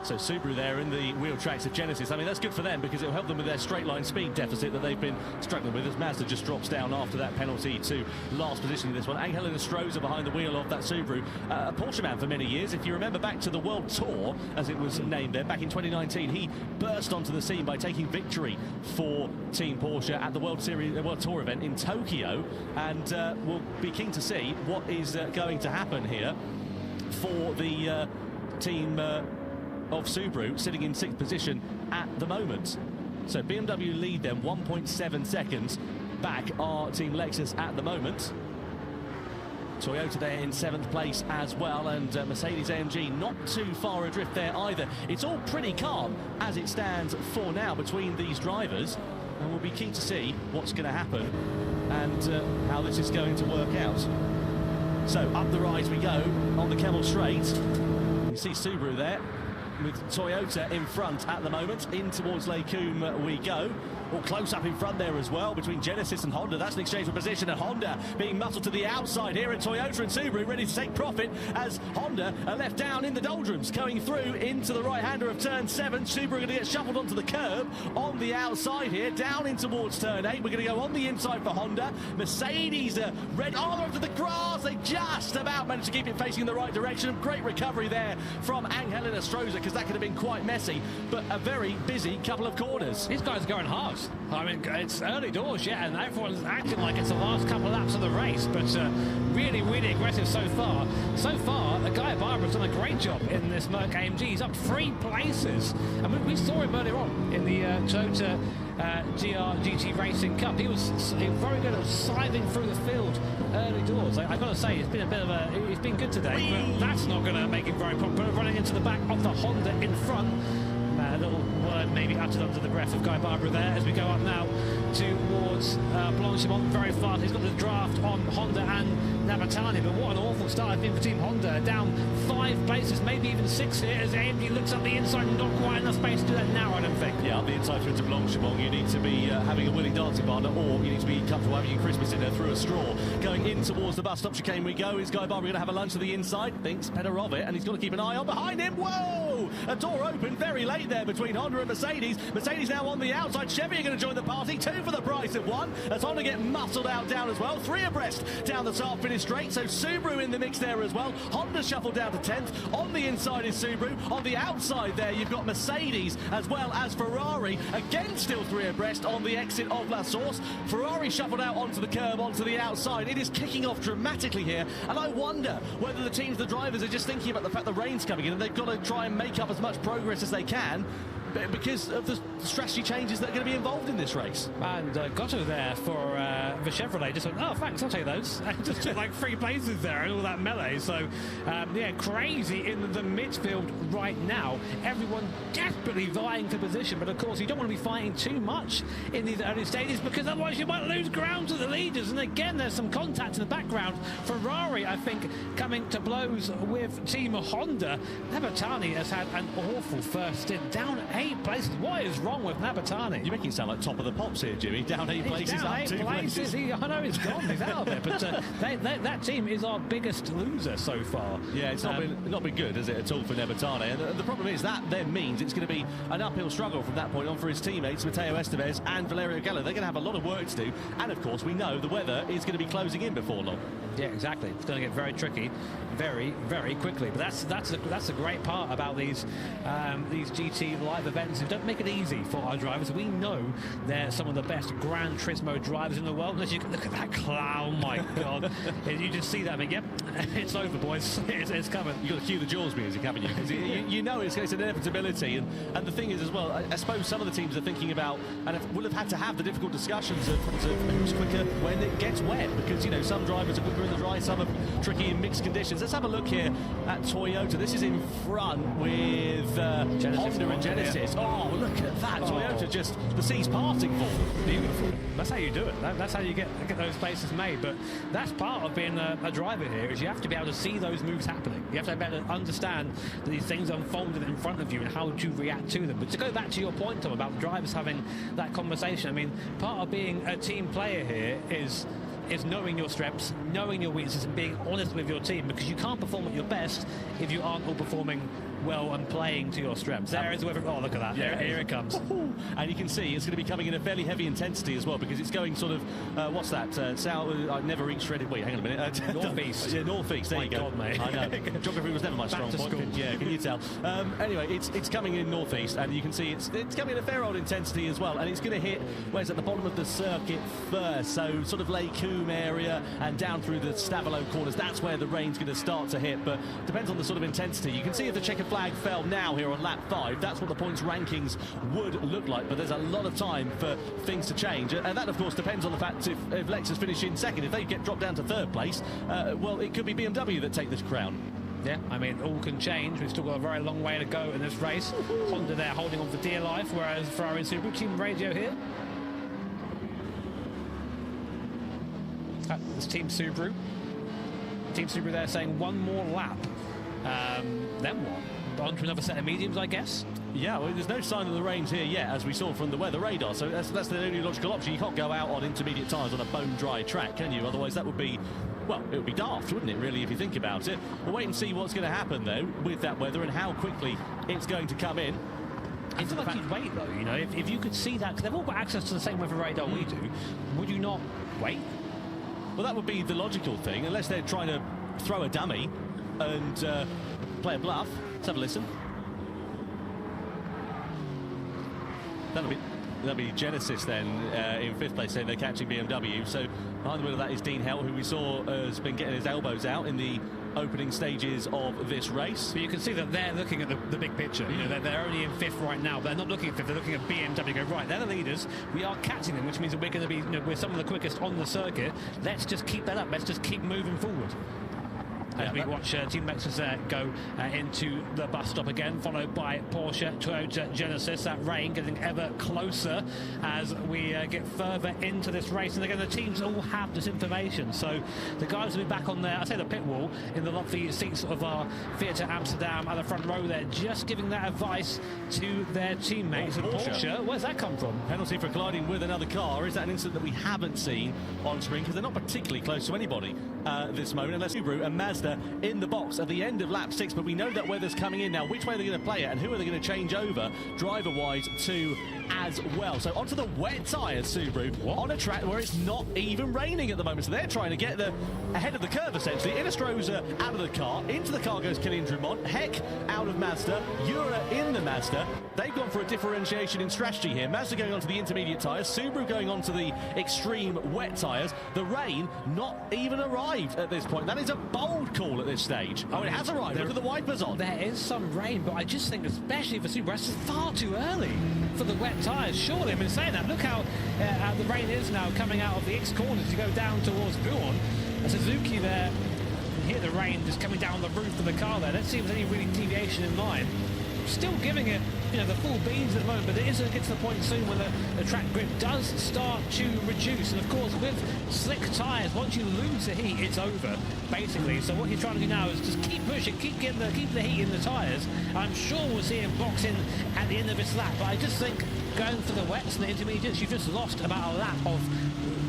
So Subaru there in the wheel tracks of Genesis. I mean, that's good for them because it'll help them with their straight line speed deficit that they've been struggling with as Mazda just drops down after that penalty to last position in this one. Angel Nostroza behind the wheel of that Subaru, a Porsche man for many years. If you remember back to the World Tour, as it was named there, back in 2019, he burst onto the scene by taking victory for Team Porsche at the World Tour event in Tokyo, and we'll be keen to see what is going to happen here for the team of Subaru, sitting in 6th position at the moment. So BMW lead them 1.7 seconds. Back are Team Lexus at the moment. Toyota there in 7th place as well, and Mercedes-AMG not too far adrift there either. It's all pretty calm as it stands for now between these drivers, and we'll be keen to see what's going to happen and how this is going to work out. So up the rise we go on the Kemmel Straight. You see Subaru there with Toyota in front at the moment. In towards Lake Coombe we go. All close up in front there as well between Genesis and Honda. That's an exchange for position, and Honda being muscled to the outside here, and Toyota and Subaru ready to take profit as Honda are left down in the doldrums, going through into the right-hander of turn 7. Subaru are going to get shuffled onto the curb on the outside here, down in towards turn 8. We're going to go on the inside for Honda. Mercedes are ready. Oh, onto the grass. They just about managed to keep it facing in the right direction. Great recovery there from Angel Nostroza, because that could have been quite messy, but a very busy couple of corners. These guys are going hard. I mean, it's early doors yet, and everyone's acting like it's the last couple of laps of the race, but really, really aggressive so far. So far, caocaobaixiong-C's done a great job in this Merc AMG. He's up 3 places. I mean, we saw him earlier on in the Toyota GT Racing Cup. He was very good at scything through the field early doors. I've got to say, it's been a bit of a... He's been good today, but that's not going to make him very popular. Running into the back of the Honda in front. A little word maybe uttered under the breath of caocaobaixiong-C there as we go up now towards Blanchimont very fast. He's got the draft on Honda and Nabatani, but what an awful start it's been for Team Honda. Down 5 places, maybe even 6 here as AMG looks up the inside and not quite enough space to do that now, I don't think. Yeah, up the inside through to Blanchimont, you need to be having a willing dancing partner, or you need to be comfortable having your Christmas dinner through a straw. Going in towards the bus stop chicane we go. Is caocaobaixiong-C going to have a lunch to the inside? Thinks better of it, and he's got to keep an eye on behind him. Whoa! A door open very late there between Honda and Mercedes. Mercedes now on the outside. Chevy are going to join the party. 2 for the price of 1. As Honda get muscled out down as well. 3 abreast down the start finish straight. So Subaru in the mix there as well. Honda shuffled down to 10th. On the inside is Subaru. On the outside there you've got Mercedes as well as Ferrari. Again still 3 abreast on the exit of La Source. Ferrari shuffled out onto the curb, onto the outside. It is kicking off dramatically here. And I wonder whether the teams, the drivers, are just thinking about the fact the rain's coming in and they've got to try and make up as much progress as they can because of the strategy changes that are going to be involved in this race. And Gotto there for the Chevrolet just went, oh, thanks, I'll take those. And just took like 3 places there and all that melee. So, yeah, crazy in the midfield right now. Everyone desperately vying for position, but of course you don't want to be fighting too much in these early stages because otherwise you might lose ground to the leaders. And again, there's some contact in the background. Ferrari, I think, coming to blows with Team Honda. Nabatani has had an awful first stint, down 8 places. What is wrong with Nabatani? You're making it sound like top of the pops here, Jimmy. Down 8 places, down up 8 2 places. I know he's gone. He's out of there. But that team is our biggest loser so far. Yeah, it's not been good, has it, at all for Nabatani? And the problem is that then means it's going to be an uphill struggle from that point on for his teammates, Mateo Estevez and Valerio Gallo. They're going to have a lot of work to do. And, of course, we know the weather is going to be closing in before long. Yeah, exactly. It's going to get very tricky very, very quickly. But that's a great part about these GT live events. They don't make it easy for our drivers. We know they're some of the best Gran Turismo drivers in the world. And as you look at that clown, my God. You just see that. I mean, yep, it's over, boys. It's coming. You've got to cue the Jaws music, haven't you? Because you know it's an inevitability. And the thing is, as well, I suppose some of the teams are thinking about and will have had to have the difficult discussions of who's quicker when it gets wet. Because, you know, some drivers are quicker in the dry, some are tricky in mixed conditions. Let's have a look here at Toyota. This is in front with Honda and Genesis. Yeah. Oh, look at that. Toyota just, the seas parting for them. Beautiful. That's how you do it. That's how you get those places made. But that's part of being a driver here, is you have to be able to see those moves happening. You have to be able to understand that these things unfolded in front of you and how to react to them. But to go back to your point, Tom, about drivers having that conversation, I mean, part of being a team player here is knowing your strengths, knowing your weaknesses, and being honest with your team, because you can't perform at your best if you aren't all performing well and playing to your strengths. There is whether. Oh, look at that. Yeah, here it comes. And you can see it's going to be coming in a fairly heavy intensity as well, because it's going sort of, what's that? South, I never reached shredded. Wait, hang on a minute. Northeast. Yeah, northeast. There you go. God, mate. I know. Geography was never my strong point. Yeah, can you tell? Anyway, it's coming in northeast, and you can see it's coming in a fair old intensity as well, and it's going to hit where's at the bottom of the circuit first, so sort of Lake Coombe area and down through the Stavolo corners. That's where the rain's going to start to hit, but depends on the sort of intensity. You can see if the checkered flag fell now here on lap 5, that's what the points rankings would look like, but there's a lot of time for things to change, and that of course depends on the fact if Lexus finish in second. If they get dropped down to third place, well, it could be BMW that take this crown. Yeah, I mean, all can change. We've still got a very long way to go in this race. Honda there holding on for dear life, whereas Ferrari and Subaru, team radio here. It's Team Subaru. Team Subaru there saying one more lap. Then what? On to another set of mediums, I guess. Yeah, well, there's no sign of the rains here yet, as we saw from the weather radar, so that's the only logical option. You can't go out on intermediate tyres on a bone-dry track, can you? Otherwise that would be, well, it would be daft, wouldn't it, really, if you think about it? We'll wait and see what's going to happen, though, with that weather and how quickly it's going to come in. I feel like you'd wait, though, you know, if you could see that, because they've all got access to the same weather radar we do, would you not wait? Well, that would be the logical thing, unless they're trying to throw a dummy and play a bluff. Let's have a listen. That'll be Genesis then in 5th place, saying they're catching BMW. So behind the wheel of that is Dean Helt, who we saw has been getting his elbows out in the opening stages of this race. But you can see that they're looking at the big picture. You know, they're only in 5th right now. They're not looking at 5th. They're looking at BMW. Go, right, they're the leaders. We are catching them, which means that we're going to be, you know, we're some of the quickest on the circuit. Let's just keep that up. Let's just keep moving forward. As we watch Team Lexus go into the bus stop again, followed by Porsche, Toyota, Genesis. That rain getting ever closer as we get further into this race. And again, the teams all have this information. So the guys will be back on there, I say the pit wall, in the lovely seats of our Theatre Amsterdam at the front row there, just giving that advice to their teammates. Porsche, where's that come from? Penalty for colliding with another car. Is that an incident that we haven't seen on screen? Because they're not particularly close to anybody this moment, unless Subaru and Mazda in the box at the end of lap 6, but we know that weather's coming in now. Which way are they going to play it, and who are they going to change over driver-wise to as well? So onto the wet tyres, Subaru, on a track where it's not even raining at the moment, so they're trying to get ahead of the curve, essentially. Innestrosa out of the car, into the car goes Kylian Drummond, Heck out of Mazda, Ura in the Mazda. They've gone for a differentiation in strategy here. Mazda going onto the intermediate tyres, Subaru going onto the extreme wet tyres. The rain not even arrived at this point. That is a bold call at this stage. Oh, it has arrived. Look at the wipers on. There is some rain, but I just think, especially for Subaru, it's far too early for the wet tyres. Surely, I've been saying that. Look how the rain is now coming out of the X corners. You go down towards Buon. Suzuki there, you can hear the rain just coming down the roof of the car there. Let's see if there's any really deviation in line. still giving it, you know, the full beans at the moment, but it is going to get to the point soon when the track grip does start to reduce. And of course, with slick tyres, once you lose the heat, it's over, basically. So what he's trying to do now is just keep pushing, keep the heat in the tyres. I'm sure we'll see him box in at the end of this lap, but I just think going for the wets and the intermediates, you've just lost about a lap of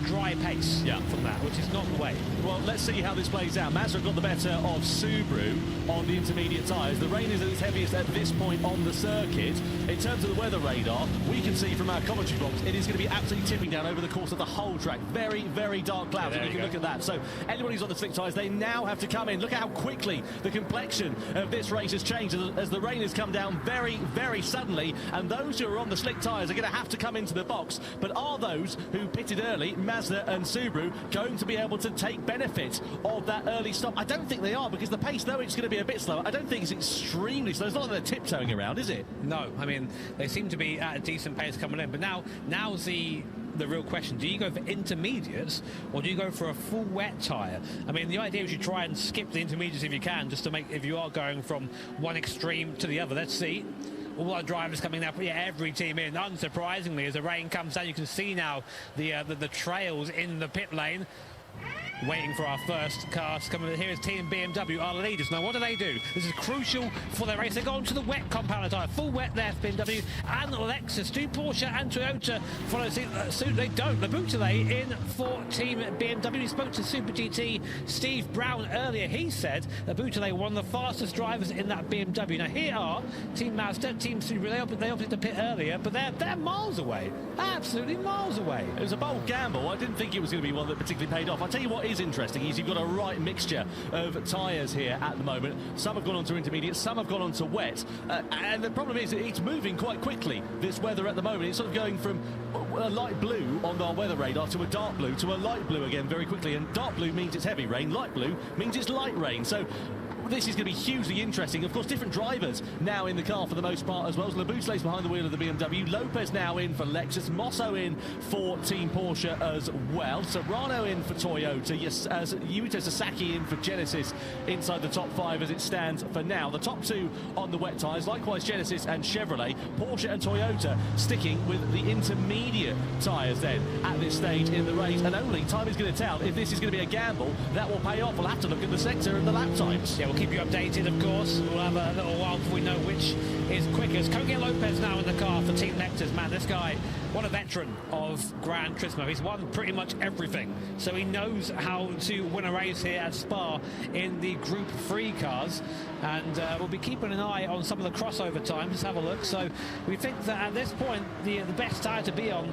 dry pace from that, which is not the way. Well, let's see how this plays out. Mazda got the better of Subaru on the intermediate tyres. The rain is at its heaviest at this point on the circuit. In terms of the weather radar, we can see from our commentary box, it is going to be absolutely tipping down over the course of the whole track. Very, very dark clouds, and you can look at that. So anybody who's on the slick tyres, they now have to come in. Look at how quickly the complexion of this race has changed as the rain has come down very, very suddenly, and those who are on the slick tyres are going to have to come into the box. But are those who pitted early, Mazda and Subaru, going to be able to take benefit of that early stop? I don't think they are, because the pace, though it's going to be a bit slower, I don't think it's extremely slow. It's not like they're tiptoeing around, is it? No, I mean, they seem to be at a decent pace coming in, but now's the real question. Do you go for intermediates, or do you go for a full wet tyre? I mean, the idea is you try and skip the intermediates if you can, just to make, if you are going from one extreme to the other. Let's see. All our drivers coming now, every team in. Unsurprisingly, as the rain comes down, you can see now the trails in the pit lane. Waiting for our first cars coming in. Here is Team BMW, our leaders. Now, what do? This is crucial for their race. They go on to the wet compound tyre. Full wet there for BMW and Lexus. Do Porsche and Toyota follow suit? They don't. Laboutelet in for Team BMW. We spoke to Super GT Steve Brown earlier. He said Laboutelet, one of the fastest drivers in that BMW. Now, here are Team Mazda, Team Subaru. They opted to pit earlier, but they're miles away. Absolutely miles away. It was a bold gamble. I didn't think it was going to be one that particularly paid off. I'll tell you what is interesting is you've got a right mixture of tyres here at the moment. Some have gone on to intermediate, some have gone on to wet, and the problem is it's moving quite quickly, this weather at the moment. It's sort of going from a light blue on our weather radar to a dark blue to a light blue again very quickly, and dark blue means it's heavy rain, light blue means it's light rain. So this is going to be hugely interesting. Of course, different drivers now in the car for the most part as well. Laboutelet's behind the wheel of the BMW. Lopez now in for Lexus. Mosso in for Team Porsche as well. Serrano in for Toyota. Yuito Sasaki in for Genesis inside the top 5 as it stands for now. The top 2 on the wet tyres. Likewise, Genesis and Chevrolet. Porsche and Toyota sticking with the intermediate tyres then at this stage in the race. And only time is going to tell if this is going to be a gamble that will pay off. We'll have to look at the sector and the lap times. Yeah, we'll keep you updated, of course. We'll have a little while before we know which is quickest. Coque Lopez now in the car for Team Lexus. Man, this guy, what a veteran of Gran Turismo. He's won pretty much everything, so he knows how to win a race here at Spa in the Group 3 cars. And we'll be keeping an eye on some of the crossover times. Let's have a look. So we think that at this point, the best tyre to be on,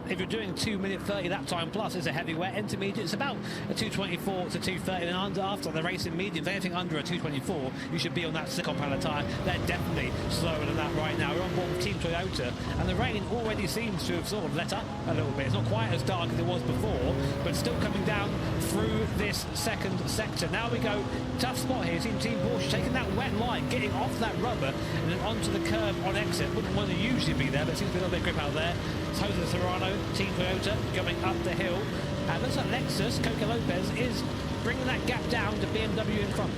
if you're doing 2-minute 30 lap time plus, is a heavy wet. Intermediate, it's about a 224 to 230, and after the racing mediums, anything under a 224, you should be on that slick compound tyre. They're definitely slower than that right now. We're on board with Team Toyota, and the rain already seems to have sort of let up a little bit. It's not quite as dark as it was before, but still coming down through this second sector. Now we go, tough spot here. Team Porsche taking that wet line, getting off that rubber, and then onto the curb on exit. Wouldn't want to usually be there, but it seems to be a little bit of grip out there. Jose Serrano, Team Toyota, going up the hill. And looks like Lexus, Coque Lopez, is bringing that gap down to BMW in front.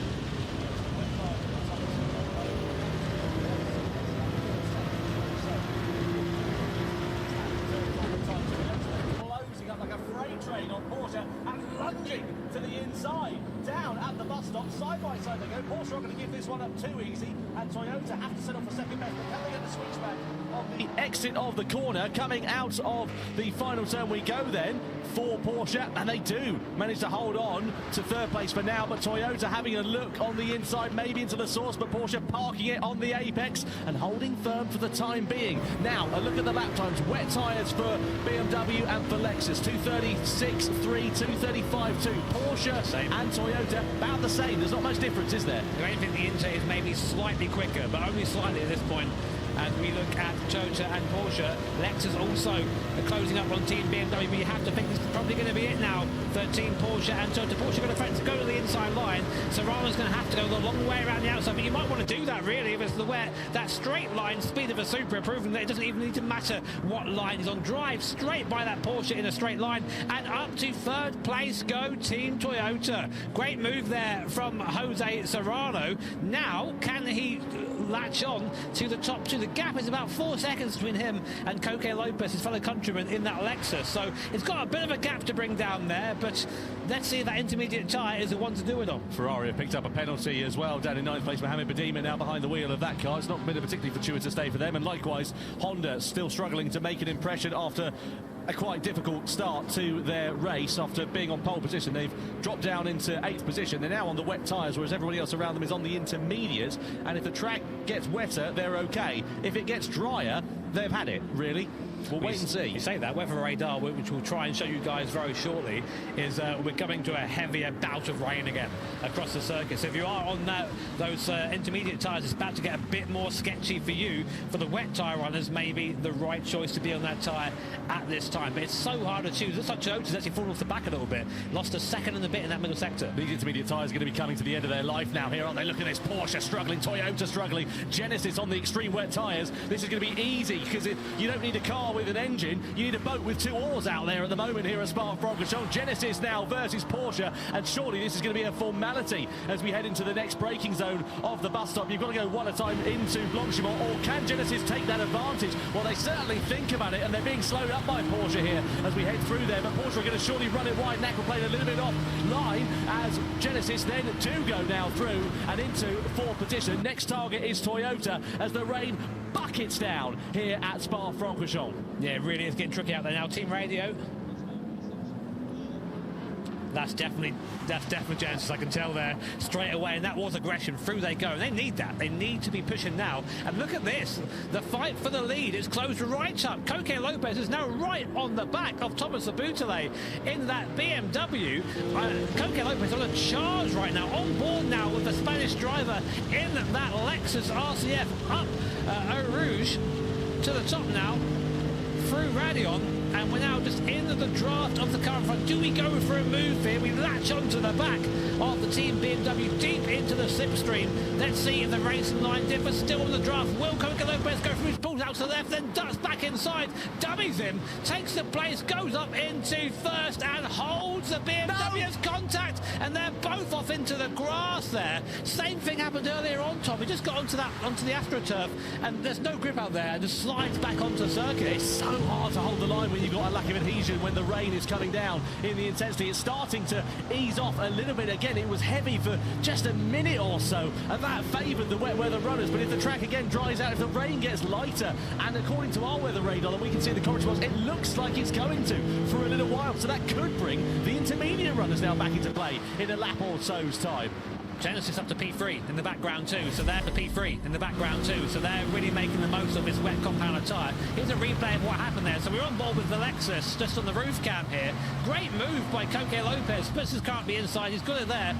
Closing up like a freight train on Porsche and lunging to the inside. Down at the bus stop, side by side they go. Porsche are going to give this one up too easy, and Toyota have to settle for second best. But coming at the switchback on the exit of the corner, coming out of the final turn we go then for Porsche, and they do manage to hold on to third place for now, but Toyota having a look on the inside, maybe into the source, but Porsche parking it on the apex and holding firm for the time being. Now, a look at the lap times. Wet tyres for BMW and for Lexus, 236.3, 235.2. Porsche and Toyota, about the same. There's not much difference, is there? I think the Inter is maybe slightly quicker, but only slightly at this point. As we look at Toyota and Porsche, Lexus also closing up on Team BMW, but you have to think this is probably going to be it now for Team Porsche and Toyota. Porsche going to threaten to go to the inside line. Serrano's going to have to go the long way around the outside, but you might want to do that really if it's the wet. That straight line speed of a Supra, proving that it doesn't even need to matter what line is on. Drive straight by that Porsche in a straight line, and up to third place go Team Toyota. Great move there from Jose Serrano. Now, can he latch on to the top two. The gap is about 4 seconds between him and Coque Lopez, his fellow countryman, in that Lexus. So it's got a bit of a gap to bring down there, but let's see if that intermediate tyre is the one to do it on. Ferrari have picked up a penalty as well, down in 9th place. Mohamed Badima now behind the wheel of that car. It's not been a particularly fortuitous day for them, and likewise Honda still struggling to make an impression after a quite difficult start to their race. After being on pole position, they've dropped down into 8th position. They're now on the wet tyres, whereas everybody else around them is on the intermediate, and if the track gets wetter, they're okay. If it gets drier, they've had it, really. We'll wait and see. You say that, weather radar, which we'll try and show you guys very shortly, is we're coming to a heavier bout of rain again across the circuit. So if you are on those intermediate tyres, it's about to get a bit more sketchy for you. For the wet tyre runners, maybe the right choice to be on that tyre at this time. But it's so hard to choose. Looks like Toyota's actually fallen off the back a little bit. Lost a second and a bit in that middle sector. These intermediate tyres are going to be coming to the end of their life now here, aren't they? Look at this, Porsche struggling, Toyota struggling, Genesis on the extreme wet tyres. This is going to be easy, because you don't need a car with an engine, you need a boat with 2 oars out there at the moment here at Spa-Francorchamps. Genesis now versus Porsche, and surely this is going to be a formality as we head into the next braking zone of the bus stop. You've got to go one at a time into Blanchimont, or can Genesis take that advantage? Well, they certainly think about it, and they're being slowed up by Porsche here as we head through there, but Porsche are going to surely run it wide. Aquaplane a little bit off line as Genesis then do go now through and into 4th position. Next target is Toyota as the rain buckets down here at Spa-Francorchamps. Yeah, it really is getting tricky out there now. Team radio. That's definitely Genesis, I can tell there straight away, and that was aggression. Through they go, and they need that. They need to be pushing now. And look at this, the fight for the lead is closed right up. Coque Lopez is now right on the back of Thomas Abutale in that BMW. Coque Lopez on a charge right now, on board now with the Spanish driver in that Lexus RCF up Eau Rouge to the top now through Radion. And we're now just into the draft of the car in front. Do we go for a move here? We latch onto the back of the team BMW deep into the slipstream. Let's see if the racing line differs. Still on the draft. Will Coque Lopez go through? Pulls out to the left, then ducks back inside. Dummies him. Takes the place. Goes up into first and holds the BMW's contact. And they're both off into the grass there. Same thing happened earlier on, Tom. He just got onto the AstroTurf, and there's no grip out there, and just slides back onto the circuit. It's so hard to hold the line when you've got a lack of adhesion, when the rain is coming down in the intensity. It's starting to ease off a little bit again. It was heavy for just a minute or so, and that favoured the wet weather runners. But if the track again dries out, if the rain gets lighter, and according to our weather radar that we can see in the commentary box, it looks like it's going to for a little while. So that could bring the intermediate runners now back into play in a lap or so's time. Genesis up to P3 in the background too, so they're the P3 in the background too, so they're really making the most of this wet compounded tyre. Here's a replay of what happened there. So we're on board with the Lexus, just on the roof cam here. Great move by Coque Lopez, puts his car up the inside, he's got it there.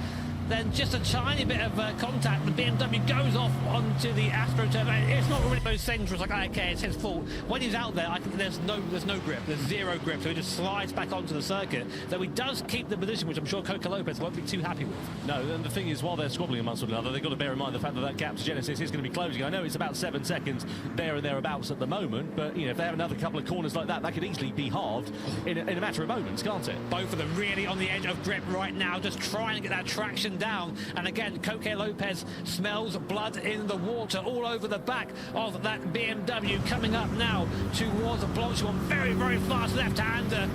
Then just a tiny bit of contact, the BMW goes off onto the AstroTurf. It's not really those things where it's like, okay, it's his fault. When he's out there, I think there's no grip, there's zero grip, so he just slides back onto the circuit. Though he does keep the position, which I'm sure Coque Lopez won't be too happy with. No, and the thing is, while they're squabbling amongst one another, they've got to bear in mind the fact that that gap to Genesis is going to be closing. I know it's about 7 seconds there and thereabouts at the moment, but you know, if they have another couple of corners like that, that could easily be halved in a matter of moments, can't it? Both of them really on the edge of grip right now, just trying to get that traction down. And again, Coque Lopez smells blood in the water all over the back of that BMW, coming up now towards Blanchimont. Very, very fast left-hander.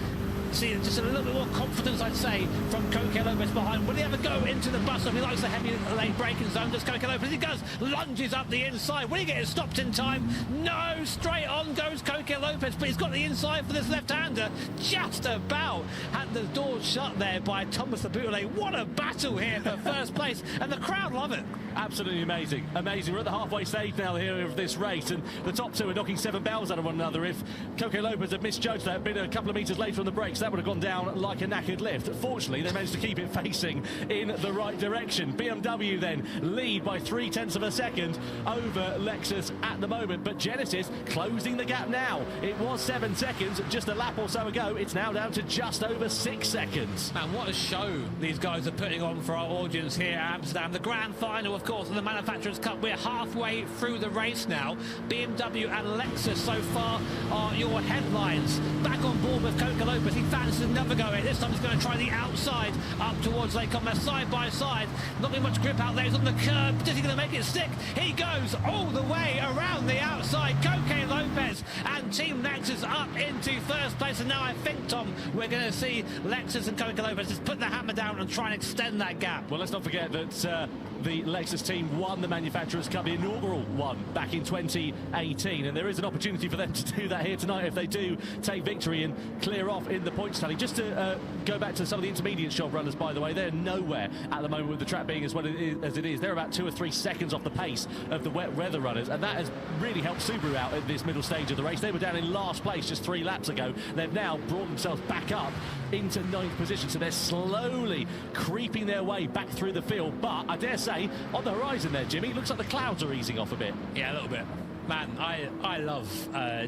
See, just a little bit more confidence, I'd say, from Coque Lopez behind. Will he ever go into the bus stop? He likes the heavy lane braking zone. Does Coque Lopez? He does. Lunges up the inside. Will he get it stopped in time? No. Straight on goes Coque Lopez, but he's got the inside for this left-hander. Just about had the door shut there by Thomas Abutale. What a battle here for first place, and the crowd love it. Absolutely amazing. Amazing. We're at the halfway stage now here of this race, and the top two are knocking 7 bells out of one another. If Coque Lopez had misjudged that, been a couple of metres later on the brakes, that would have gone down like a knackered lift. Fortunately, they managed to keep it facing in the right direction. BMW then lead by 0.3 of a second over Lexus at the moment, but Genesis closing the gap now. It was 7 seconds just a lap or so ago. It's now down to just over 6 seconds. Man, what a show these guys are putting on for our audience here at Amsterdam. The grand final, of course, of the Manufacturers' Cup. We're halfway through the race now. BMW and Lexus so far are your headlines. Back on board with Coque Lopez. He fancies another go at it. This time he's going to try the outside up towards Lake Commerce, side by side. Not being much grip out there. He's on the curb. Is he going to make it stick? He goes all the way around the outside. Coque Lopez and Team Lexus up into first place. And now I think, Tom, we're going to see Lexus and Coque Lopez just put the hammer down and try and extend that gap. Well, let's not forget that the Lexus team won the Manufacturers' Cup, the inaugural one, back in 2018, and there is an opportunity for them to do that here tonight if they do take victory and clear off in the points tally. Just to go back to some of the intermediate shot runners, by the way, they're nowhere at the moment with the track being as well as it is. They're about 2 or 3 seconds off the pace of the wet weather runners, and that has really helped Subaru out at this middle stage of the race. They were down in last place just 3 laps ago. They've now brought themselves back up into 9th position, so they're slowly creeping their way back through the field. But I dare say, on the horizon there, Jimmy, it looks like the clouds are easing off a bit. Yeah, a little bit. Man, I love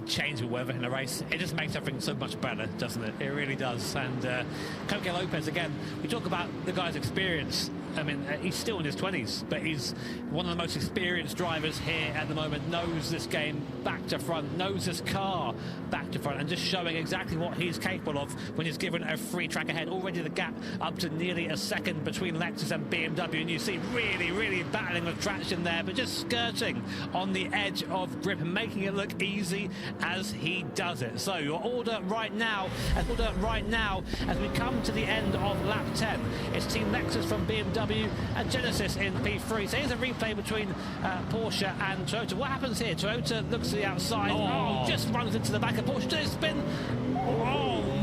change of weather in a race. It just makes everything so much better, doesn't it? It really does. And Coque Lopez, again, we talk about the guy's experience. I mean, he's still in his 20s, but he's one of the most experienced drivers here at the moment, knows this game back to front, knows this car back to front, and just showing exactly what he's capable of when he's given a free track ahead. Already the gap up to nearly a second between Lexus and BMW, and you see really battling with traction there, but just skirting on the edge of grip and making it look easy as he does it. So your order right now as we come to the end of lap 10, it's Team Lexus from BMW and Genesis in P3. So here's a replay between Porsche and Toyota. What happens here? Toyota looks to the outside, just runs into the back of Porsche. Does it spin?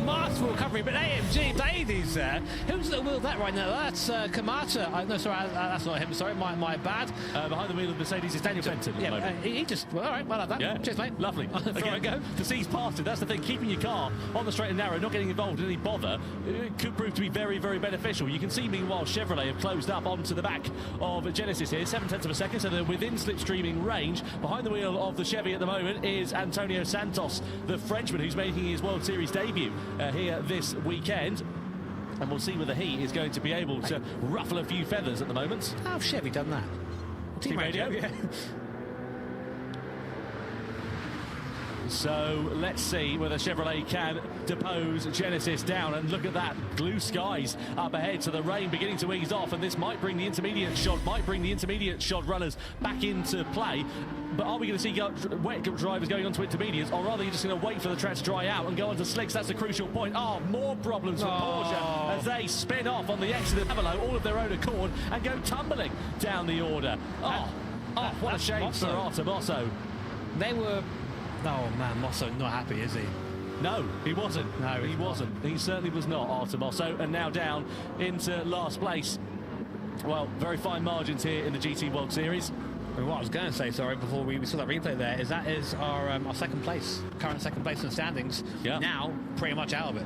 Masterful recovery, but AMG ladies there. Who's at the wheel of that right now? That's Kamata. No, sorry, that's not him. Sorry, my bad. Behind the wheel of Mercedes is Daniel Fenton. Yeah, he just, well, all right, well, like that. Yeah. Cheers, mate. Lovely. There we go. To seize past it, that's the thing. Keeping your car on the straight and narrow, not getting involved in any bother, it could prove to be very beneficial. You can see, meanwhile, Chevrolet have closed up onto the back of Genesis here, 0.7 of a second, so they're within slipstreaming range. Behind the wheel of the Chevy at the moment is Antonio Santos, the Frenchman who's making his World Series debut here this weekend. And we'll see whether he is going to be able to ruffle a few feathers at the moment. How have Chevy done that? Team radio. Yeah. So let's see whether Chevrolet can depose Genesis down, and look at that, blue skies up ahead, so the rain beginning to ease off, and this might bring the intermediate shot runners back into play. But are we going to see wet drivers going on to intermediates, or are they just going to wait for the track to dry out and go on to slicks? That's a crucial point. More problems for Porsche as they spin off on the exit of Avalo, all of their own accord, and go tumbling down the order. What a shame for Artemosso. They were... Oh man, Mosso not happy, is he? No, he wasn't. No, he wasn't. He certainly was not, Artemosso, and now down into last place. Well, very fine margins here in the GT World Series. And what I was going to say, sorry, before we saw that replay there, is that is our second place, current second place in the standings. Yeah. Now, pretty much out of it.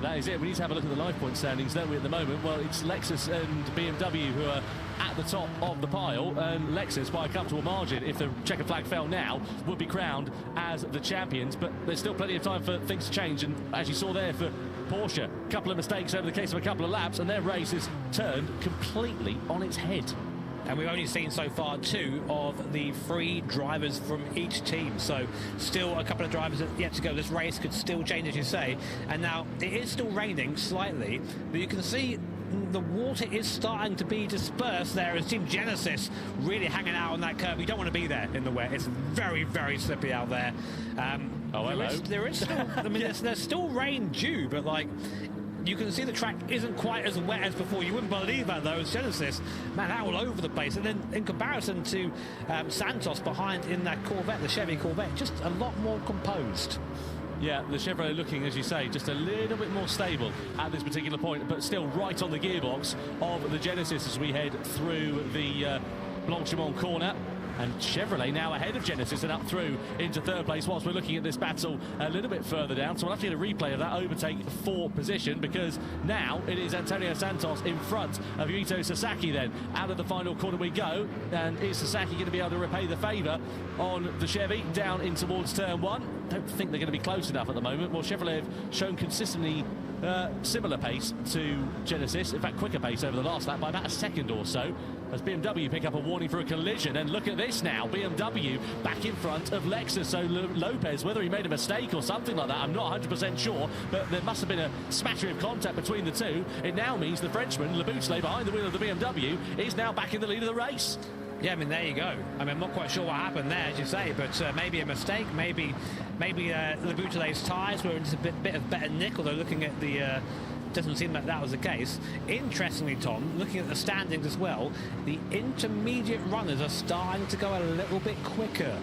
That is it. We need to have a look at the live point standings, don't we, at the moment? Well, it's Lexus and BMW who are at the top of the pile, and Lexus, by a comfortable margin, if the checker flag fell now, would be crowned as the champions. But there's still plenty of time for things to change, and as you saw there for Porsche, a couple of mistakes over the case of a couple of laps, and their race is turned completely on its head. And we've only seen so far 2 of the 3 drivers from each team. So still a couple of drivers yet to go. This race could still change, as you say. And now it is still raining slightly, but you can see the water is starting to be dispersed there as Team Genesis really hanging out on that curb. You don't want to be there in the wet. It's very slippy out there. There is still, I mean, there's still rain due, but like, you can see the track isn't quite as wet as before. You wouldn't believe that, though, as Genesis, man, all over the place. And then in comparison to Santos behind in that Corvette, the Chevy Corvette, just a lot more composed. Yeah, the Chevrolet looking, as you say, just a little bit more stable at this particular point, but still right on the gearbox of the Genesis as we head through the Blanchimont corner. And Chevrolet now ahead of Genesis and up through into third place, whilst we're looking at this battle a little bit further down. So we'll have to get a replay of that overtake for position, because now it is Antonio Santos in front of Yuito Sasaki then. Out of the final corner we go, and is Sasaki going to be able to repay the favour on the Chevy down in towards turn 1? Don't think they're going to be close enough at the moment. Well, Chevrolet have shown consistently similar pace to Genesis, in fact quicker pace over the last lap by about a second or so, as BMW pick up a warning for a collision. And look at this now, BMW back in front of Lexus. So Lopez, whether he made a mistake or something like that, I'm not 100% sure, but there must have been a smattering of contact between the two. It now means the Frenchman, Leboutelet, behind the wheel of the BMW, is now back in the lead of the race. Yeah, I mean, there you go. I mean, I'm not quite sure what happened there, as you say, but maybe a mistake, maybe Leboutelet's tyres were in just a bit of better nick, although looking at the... doesn't seem like that was the case. Interestingly, Tom, looking at the standings as well, the intermediate runners are starting to go a little bit quicker.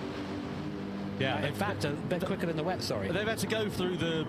Yeah, in fact, a bit quicker than the wet, sorry. They've had to go through the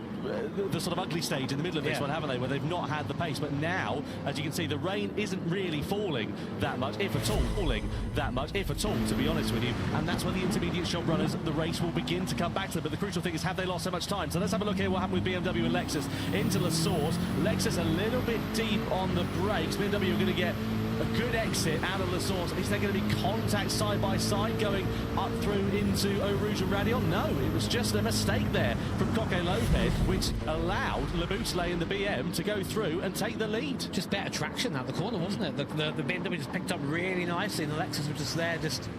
sort of ugly stage in the middle of this one, haven't they, where they've not had the pace. But now, as you can see, the rain isn't really falling that much, if at all, to be honest with you. And that's when the intermediate shop runners, the race will begin to come back to them. But the crucial thing is, have they lost so much time? So let's have a look here what happened with BMW and Lexus into La Source. Lexus a little bit deep on the brakes. BMW are going to get a good exit out of La Source. Is there going to be contact side by side going up through into Eau Rouge and Radion? No, it was just a mistake there from Coque Lopez, which allowed Leboutelet and the BM to go through and take the lead. Just better traction out the corner, wasn't it? The BMW just picked up really nicely, and the Lexus was just there, just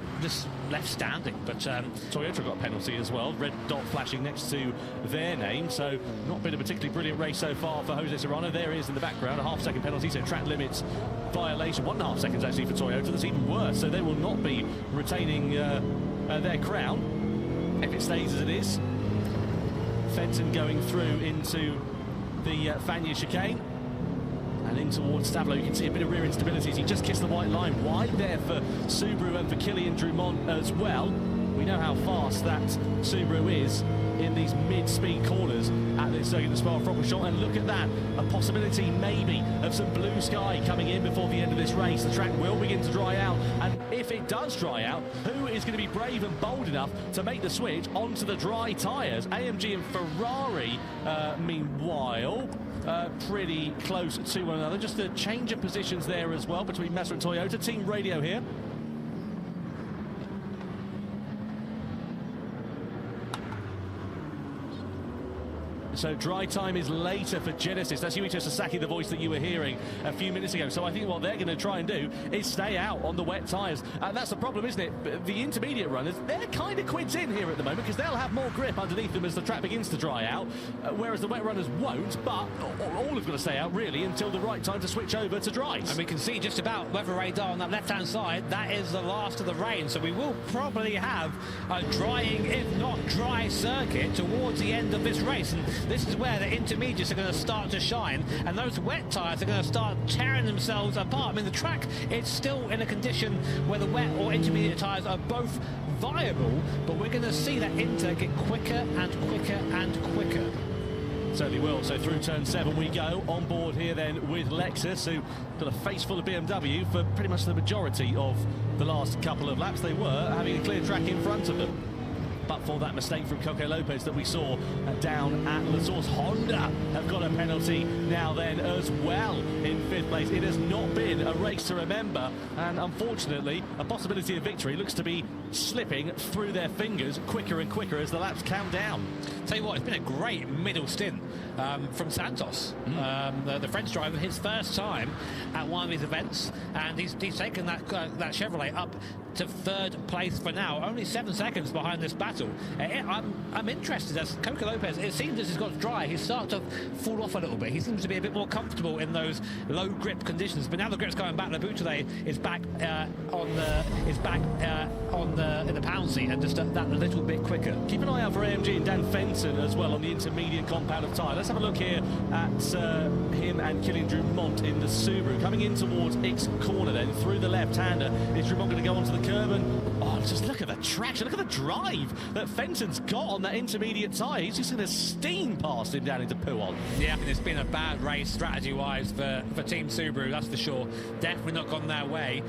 left standing. But Toyota got a penalty as well, red dot flashing next to their name, so not been a particularly brilliant race so far for Jose Serrano. There he is in the background, a half-second penalty, so track limits violation, 1.5 seconds actually for Toyota. That's even worse, so they will not be retaining their crown if it stays as it is. Fenton going through into the Fagnes chicane and in towards Stavlo. You can see a bit of rear instability as he just kissed the white line. Wide there for Subaru and for Kylian Drumont as well. We know how fast that Subaru is in these mid-speed corners at this circuit, the Spa-Francorchamps, and look at that, a possibility maybe of some blue sky coming in before the end of this race. The track will begin to dry out, and if it does dry out, who is going to be brave and bold enough to make the switch onto the dry tyres? AMG and Ferrari, meanwhile, pretty close to one another. Just a change of positions there as well between Mazda and Toyota. Team radio here. So dry time is later for Genesis. That's Yuichi Sasaki, the voice that you were hearing a few minutes ago. So I think what they're going to try and do is stay out on the wet tyres. That's the problem, isn't it? The intermediate runners, they're kind of quids in here at the moment because they'll have more grip underneath them as the track begins to dry out, whereas the wet runners won't. But all have got to stay out, really, until the right time to switch over to dries. And we can see just about weather radar on that left-hand side. That is the last of the rain. So we will probably have a drying, if not dry, circuit towards the end of this race. And this is where the intermediates are going to start to shine, and those wet tyres are going to start tearing themselves apart. I mean, the track is still in a condition where the wet or intermediate tyres are both viable, but we're going to see that Inter get quicker and quicker and quicker. Certainly will. So through turn 7 we go. On board here then with Lexus, who got a face full of BMW for pretty much the majority of the last couple of laps. They were having a clear track in front of them. But for that mistake from Coque Lopez that we saw down at La Source, Honda have got a penalty now then as well in 5th place. It has not been a race to remember, and unfortunately a possibility of victory looks to be slipping through their fingers quicker and quicker as the laps count down. Tell you what, it's been a great middle stint from Santos, the French driver, his first time at one of these events, and he's taken that Chevrolet up to 3rd place for now, only 7 seconds behind this battle. I'm interested as Coque Lopez, it seems as he's got dry, he's started to fall off a little bit. He seems to be a bit more comfortable in those low grip conditions, but now the grip's going back. Leboutelet is back in the pound seat and just that little bit quicker. Keep an eye out for AMG and Dan Fenton as well on the intermediate compound of tyre. Let's have a look here at him and Kylian Drumont in the Subaru coming in towards X corner then through the left-hander. Is Drumont going to go onto the curb? And just look at the traction, look at the drive that Fenton's got on that intermediate tyre. He's just going to steam past him down into Pouhon. Yeah, I mean, it's been a bad race strategy-wise for Team Subaru, that's for sure. Definitely not gone their way.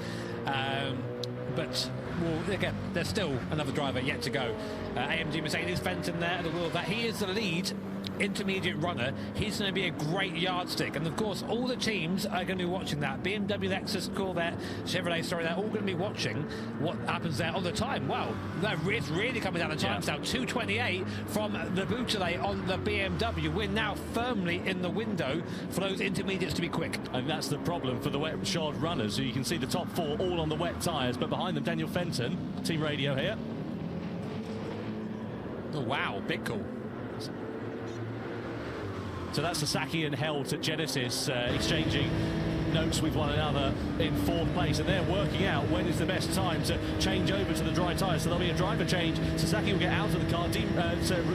But well, again, there's still another driver yet to go. AMG Mercedes, Fenton there at the wheel of that. He is the lead intermediate runner, he's going to be a great yardstick. And of course, all the teams are going to be watching that. BMW, Lexus, Corvette, Chevrolet, sorry, they're all going to be watching what happens there all the time. Well, it's really coming down the times now. 2:28 from the Boutelet on the BMW. We're now firmly in the window for those intermediates to be quick. And that's the problem for the wet shod runners. So you can see the top four all on the wet tyres, but behind them, Daniel Fenton, team radio here. Oh, wow, big call. So that's Sasaki and Helt at Genesis exchanging notes with one another in fourth place, and they're working out when is the best time to change over to the dry tyres. So there'll be a driver change. Sasaki will get out of the car.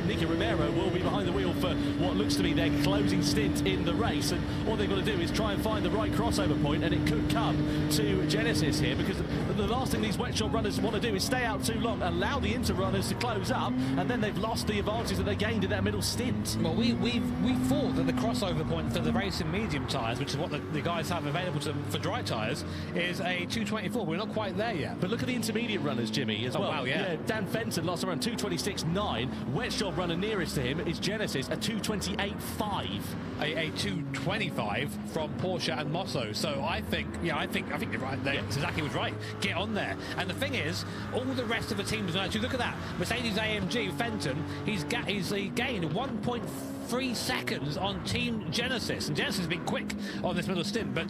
Nicky Romero will be behind the wheel for what looks to be their closing stint in the race, and all they've got to do is try and find the right crossover point, and it could come to Genesis here, because the last thing these wet shod runners want to do is stay out too long, allow the inter runners to close up, and then they've lost the advantage that they gained in that middle stint. Well, we thought that the crossover point for the racing medium tyres, which is what the guys have available to them for dry tyres, is a 2:24. We're not quite there yet. But look at the intermediate runners, Jimmy, as well. Wow, yeah. Dan Fenton lost around 2:26.9. Wet shod runner nearest to him is Genesis, a 2:28.5. A 2:25 from Porsche and Mosso. So I think you're right there. Sasaki was right. Get on there. And the thing is, all the rest of the teams know. Look at that. Mercedes AMG Fenton. He's gained 1.3 seconds on Team Genesis, and Genesis has been quick on this middle stint, but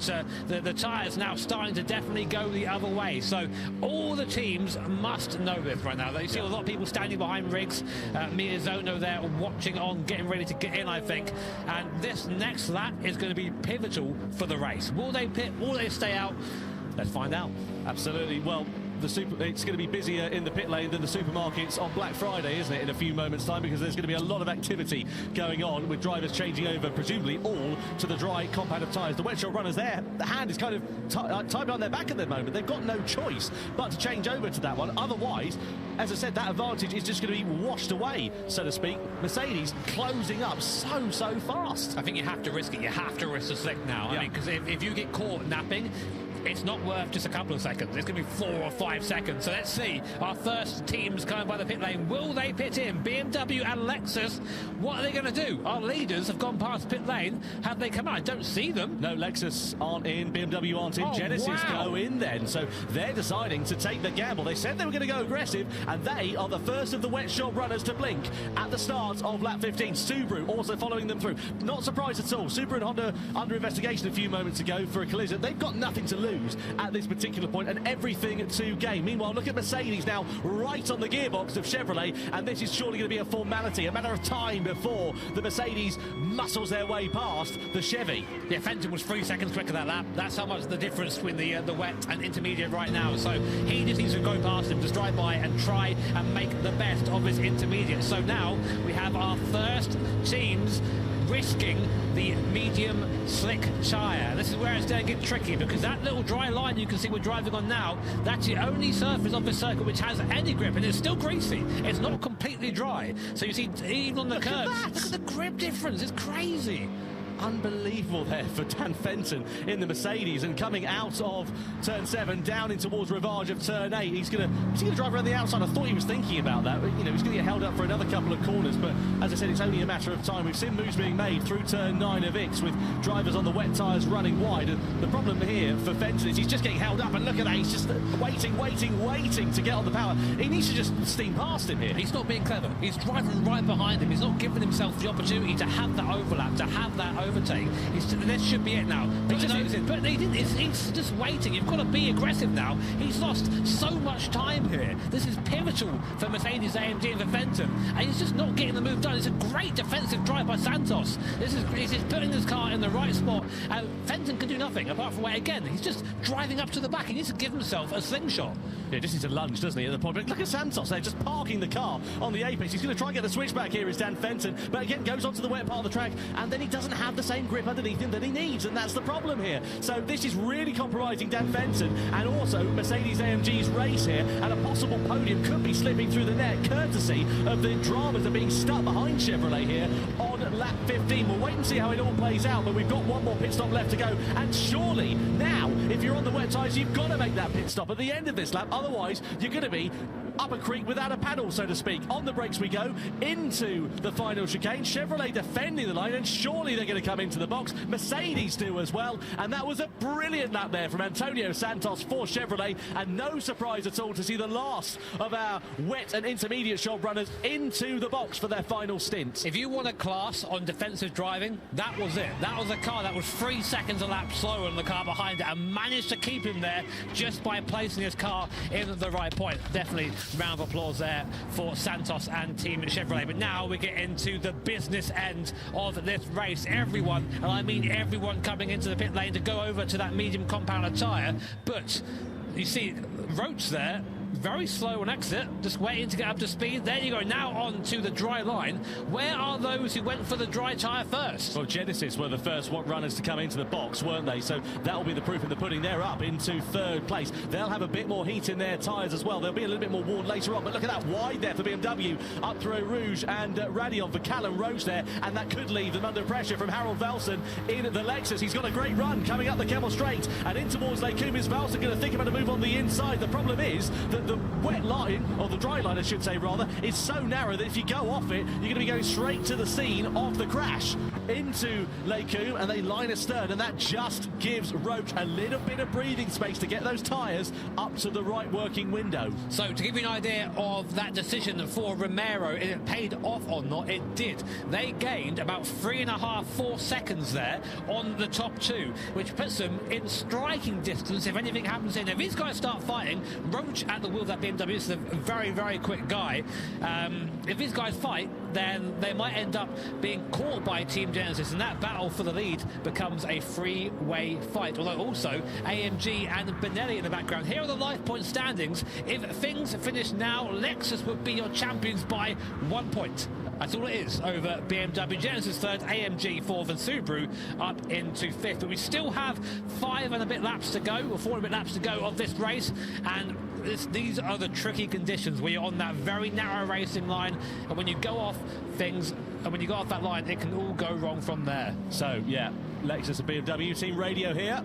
the tyres now starting to definitely go the other way. So all the teams must know this right now. You see a lot of people standing behind rigs. Miyazono there watching on, getting ready to get in, I think. And this next lap is going to be pivotal for the race. Will they pit? Will they stay out? Let's find out. Absolutely. Well, it's going to be busier in the pit lane than the supermarkets on Black Friday, isn't it, in a few moments' time, because there's going to be a lot of activity going on with drivers changing over, presumably all to the dry compound of tyres. The wet shod runners there, the hand is kind of tied behind their back at the moment. They've got no choice but to change over to that one. Otherwise, as I said, that advantage is just going to be washed away, so to speak. Mercedes closing up so fast. I think you have to risk it. You have to risk the slick now. Yeah. I mean, because if you get caught napping, it's not worth just a couple of seconds. It's going to be 4 or 5 seconds. So let's see. Our first teams coming by the pit lane. Will they pit in? BMW and Lexus. What are they going to do? Our leaders have gone past pit lane. Have they come out? I don't see them. No, Lexus aren't in. BMW aren't in. Genesis go in then. So they're deciding to take the gamble. They said they were going to go aggressive, and they are the first of the wet shod runners to blink at the start of lap 15. Subaru also following them through. Not surprised at all. Subaru and Honda under investigation a few moments ago for a collision. They've got nothing to lose at this particular point and everything to gain. Meanwhile, look at Mercedes now right on the gearbox of Chevrolet, and this is surely going to be a formality, a matter of time before the Mercedes muscles their way past the Chevy. Yeah, Fenton was 3 seconds quicker that lap. That's how much the difference between the wet and intermediate right now. So he just needs to go past him, just drive by and try and make the best of his intermediate. So now we have our first teams risking the medium slick tyre. This is where it's going to get tricky, because that little dry line you can see we're driving on now, that's the only surface of the circuit which has any grip, and it's still greasy. It's not completely dry. So you see, even on the curves, look at the grip difference. It's crazy. Unbelievable there for Dan Fenton in the Mercedes, and coming out of turn 7 down in towards Rivage of turn 8. Is he going to drive around the outside? I thought he was thinking about that, but, he's going to get held up for another couple of corners, but as I said, it's only a matter of time. We've seen moves being made through turn 9 of Ix with drivers on the wet tyres running wide, and the problem here for Fenton is he's just getting held up, and look at that, he's just waiting to get on the power. He needs to just steam past him here. He's not being clever. He's driving right behind him. He's not giving himself the opportunity to have that overlap, to have that overtake. This should be it now. But he didn't. He's just waiting. You've got to be aggressive now. He's lost so much time here. This is pivotal for Mercedes AMG and for Fenton, and he's just not getting the move done. It's a great defensive drive by Santos. He's just putting his car in the right spot, and Fenton can do nothing apart from wait again. He's just driving up to the back. He needs to give himself a slingshot. Yeah, just needs a lunge, doesn't he, at the point? But look at Santos there, just parking the car on the apex. He's going to try and get the switchback here, is Dan Fenton, but again goes onto the wet part of the track, and then he doesn't have the same grip underneath him that he needs, and that's the problem here. So this is really compromising Dan Fenton, and also Mercedes AMG's race here, and a possible podium could be slipping through the net, courtesy of the dramas that are being stuck behind Chevrolet here on lap 15. We'll wait and see how it all plays out, but we've got one more pit stop left to go, and surely now, if you're on the wet tyres, you've got to make that pit stop at the end of this lap. Otherwise, you're going to be up a creek without a paddle, so to speak. On the brakes we go into the final chicane. Chevrolet defending the line, and surely they're going to come into the box. Mercedes do as well, and that was a brilliant lap there from Antonio Santos for Chevrolet, and no surprise at all to see the last of our wet and intermediate shop runners into the box for their final stint. If you want a class on defensive driving, that was it. That was a car that was 3 seconds a lap slower than the car behind it and managed to keep him there just by placing his car in the right point. Definitely round of applause there for Santos and Team Chevrolet. But now we get into the business end of this race. Everyone, and I mean everyone, coming into the pit lane to go over to that medium compound tyre. But you see Roach there, very slow on exit, just waiting to get up to speed. There you go, now on to the dry line. Where are those who went for the dry tyre first? Well, Genesis were the first runners to come into the box, weren't they? So that'll be the proof in the pudding. They're up into third place. They'll have a bit more heat in their tyres as well. They'll be a little bit more worn later on. But look at that wide there for BMW, up through Rouge and Radion for Callum Roach there. And that could leave them under pressure from Harold Velsen in the Lexus. He's got a great run coming up the Kemmel Straight and in towards Lake Coombe. Is Velsen going to think about a move on the inside? The problem is that the wet line, or the dry line I should say rather, is so narrow that if you go off it, you're going to be going straight to the scene of the crash into Lake Coombe, and they line astern, and that just gives Roach a little bit of breathing space to get those tyres up to the right working window. So to give you an idea of that decision for Romero, if it paid off or not, it did. They gained about 3.5–4 seconds there on the top two, which puts them in striking distance if anything happens in. If these guys start fighting, Roach at the wheel of that BMW is a very, very quick guy. If these guys fight, then they might end up being caught by Team Genesis, and that battle for the lead becomes a three-way fight. Although also AMG and Benelli in the background. Here are the life point standings. If things finish now, Lexus would be your champions by 1 point. That's all it is over BMW. Genesis third, AMG fourth, and Subaru up into fifth. But we still have 5 and a bit laps to go, or 4 and a bit laps to go of this race, and these are the tricky conditions where you're on that very narrow racing line, and when you go off things, and when you go off that line, it can all go wrong from there. So yeah, Lexus and BMW team radio here.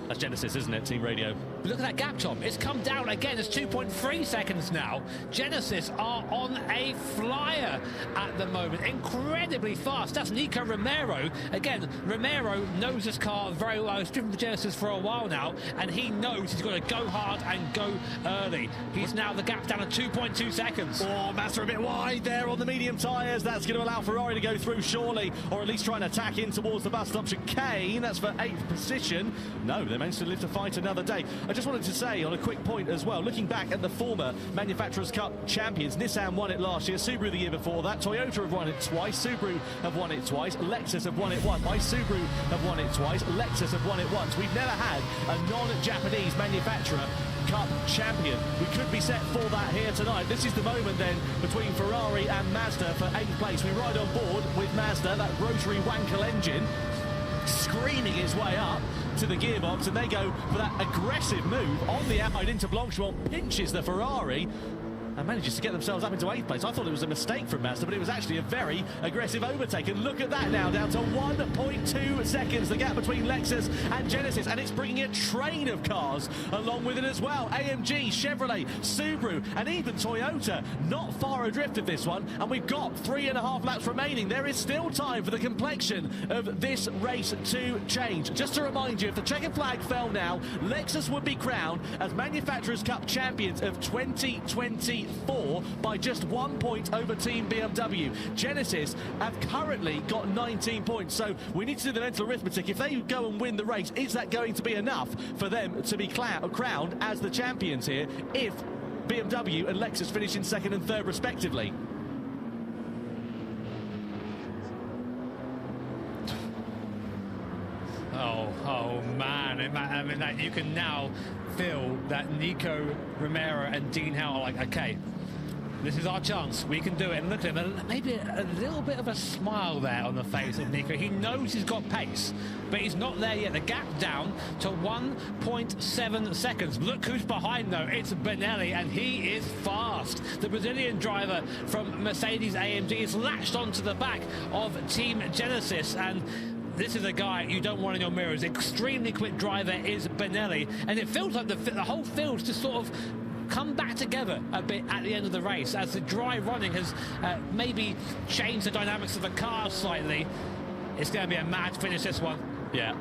That's Genesis, isn't it? Team radio. Look at that gap, Tom. It's come down again. It's 2.3 seconds now. Genesis are on a flyer at the moment. Incredibly fast. That's Nico Romero. Again, Romero knows this car very well. He's driven for Genesis for a while now, and he knows he's got to go hard and go early. He's now the gap down to 2.2 seconds. Oh, Master a bit wide there on the medium tyres. That's going to allow Ferrari to go through, surely, or at least try and attack in towards the bus stop chicane. That's for 8th position. No, they managed to live to fight another day. I just wanted to say on a quick point as well, looking back at the former Manufacturers' Cup champions, Nissan won it last year, Subaru the year before that, Toyota have won it twice, Subaru have won it twice, Lexus have won it once, Subaru have won it twice, Lexus have won it once. We've never had a non-Japanese manufacturer Cup champion. We could be set for that here tonight. This is the moment then between Ferrari and Mazda for 8th place. We ride on board with Mazda, that rotary Wankel engine, screaming its way up to the gearbox, and they go for that aggressive move on the outside into Blanchimont, pinches the Ferrari and manages to get themselves up into 8th place. I thought it was a mistake from Mazda, but it was actually a very aggressive overtake. And look at that now, down to 1.2 seconds, the gap between Lexus and Genesis, and it's bringing a train of cars along with it as well. AMG, Chevrolet, Subaru, and even Toyota not far adrift of this one, and we've got 3.5 laps remaining. There is still time for the complexion of this race to change. Just to remind you, if the checkered flag fell now, Lexus would be crowned as Manufacturers' Cup champions of 2024 by just 1 point over Team BMW. Genesis have currently got 19 points, so we need to do the mental arithmetic. If they go and win the race, is that going to be enough for them to be crowned as the champions here if BMW and Lexus finish in 2nd and 3rd respectively? Oh man, I mean, that you can now feel that Nico Romero and Dean Howe are like, okay, this is our chance, we can do it. And look at him, maybe a little bit of a smile there on the face of Nico. He knows he's got pace, but he's not there yet. The gap down to 1.7 seconds. Look who's behind though, it's Benelli, and he is fast. The Brazilian driver from Mercedes AMG is latched onto the back of Team Genesis, and this is a guy you don't want in your mirrors. Extremely quick driver is Benelli, and it feels like the whole field's just sort of come back together a bit at the end of the race as the dry running has maybe changed the dynamics of the car slightly. It's going to be a mad finish, this one. Yeah.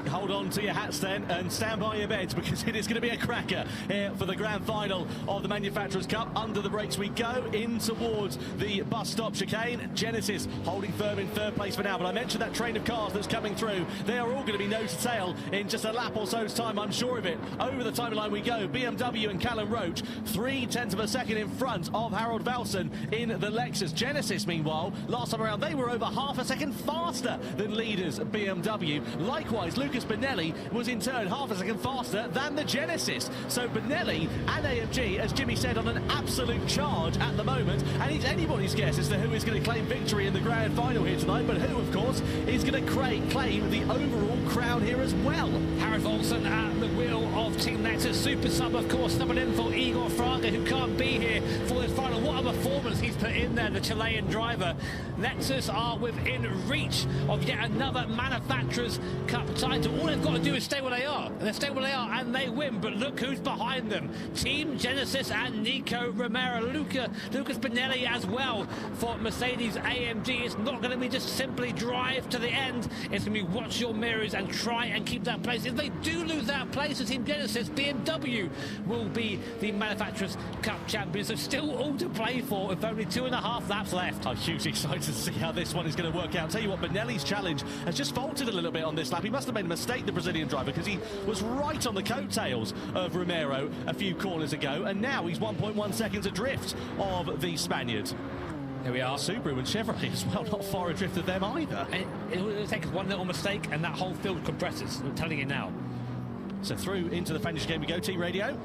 Hold on to your hats then and stand by your beds, because it is going to be a cracker here for the grand final of the Manufacturers' Cup. Under the brakes we go, in towards the bus stop chicane. Genesis holding firm in third place for now, but I mentioned that train of cars that's coming through. They are all going to be nose to tail in just a lap or so's time, I'm sure of it. Over the timeline we go. BMW and Callum Roach 0.3 of a second in front of Harold Valson in the Lexus. Genesis, meanwhile, last time around they were over half a second faster than leaders BMW. Likewise, Lucas Benelli was in turn half a second faster than the Genesis. So Benelli and AMG, as Jimmy said, on an absolute charge at the moment, and it's anybody's guess as to who is going to claim victory in the grand final here tonight, but who, of course, is going to claim the overall crown here as well. Harold Olsen at the wheel of Team Lexus. Super sub, of course, subbing in for Igor Fraga, who can't be here for this final. What a performance he's put in there, the Chilean driver. Lexus are within reach of yet another Manufacturers' Cup title. All they've got to do is stay where they are. And they stay where they are and they win. But look who's behind them. Team Genesis and Nico Romero. Lucas Benelli as well for Mercedes AMG. It's not going to be just simply drive to the end. It's going to be watch your mirrors and try and keep that place. If they do lose that place to Team Genesis, BMW will be the Manufacturers' Cup champions. So still all to play for with only 2.5 laps left. I'm hugely excited to see how this one is going to work out. I'll tell you what, Benelli's challenge has just faltered a little bit on this lap. He must have made a mistake, the Brazilian driver, because he was right on the coattails of Romero a few corners ago, and now he's 1.1 seconds adrift of the Spaniard. Here we are. Subaru and Chevrolet as well, not far adrift of them either. It'll take us one little mistake and that whole field compresses. I'm telling you now. So through into the finish game we go. Team radio.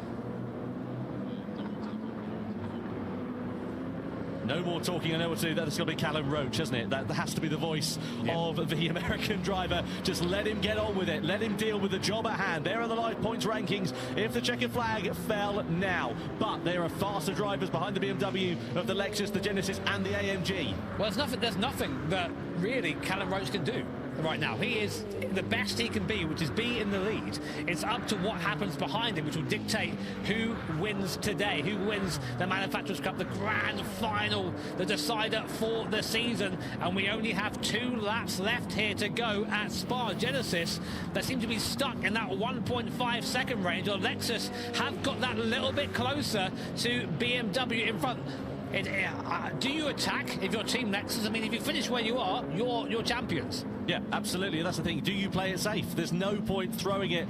No more talking, I know what to do. That's going to be Callum Roach, hasn't it? That has to be the voice of the American driver. Just let him get on with it. Let him deal with the job at hand. There are the live points rankings if the checkered flag fell now. But there are faster drivers behind the BMW of the Lexus, the Genesis and the AMG. Well, there's nothing that really Callum Roach can do right now. He is the best he can be, which is be in the lead. It's up to what happens behind him, which will dictate who wins today, who wins the Manufacturers' Cup, the grand final, the decider for the season. And we only have 2 laps left here to go at Spa. Genesis, they seem to be stuck in that 1.5 second range, or Lexus have got that little bit closer to BMW in front. Do you attack if you're Team Lexus? I mean, if you finish where you are, you're champions. Yeah, absolutely. That's the thing. Do you play it safe? There's no point throwing it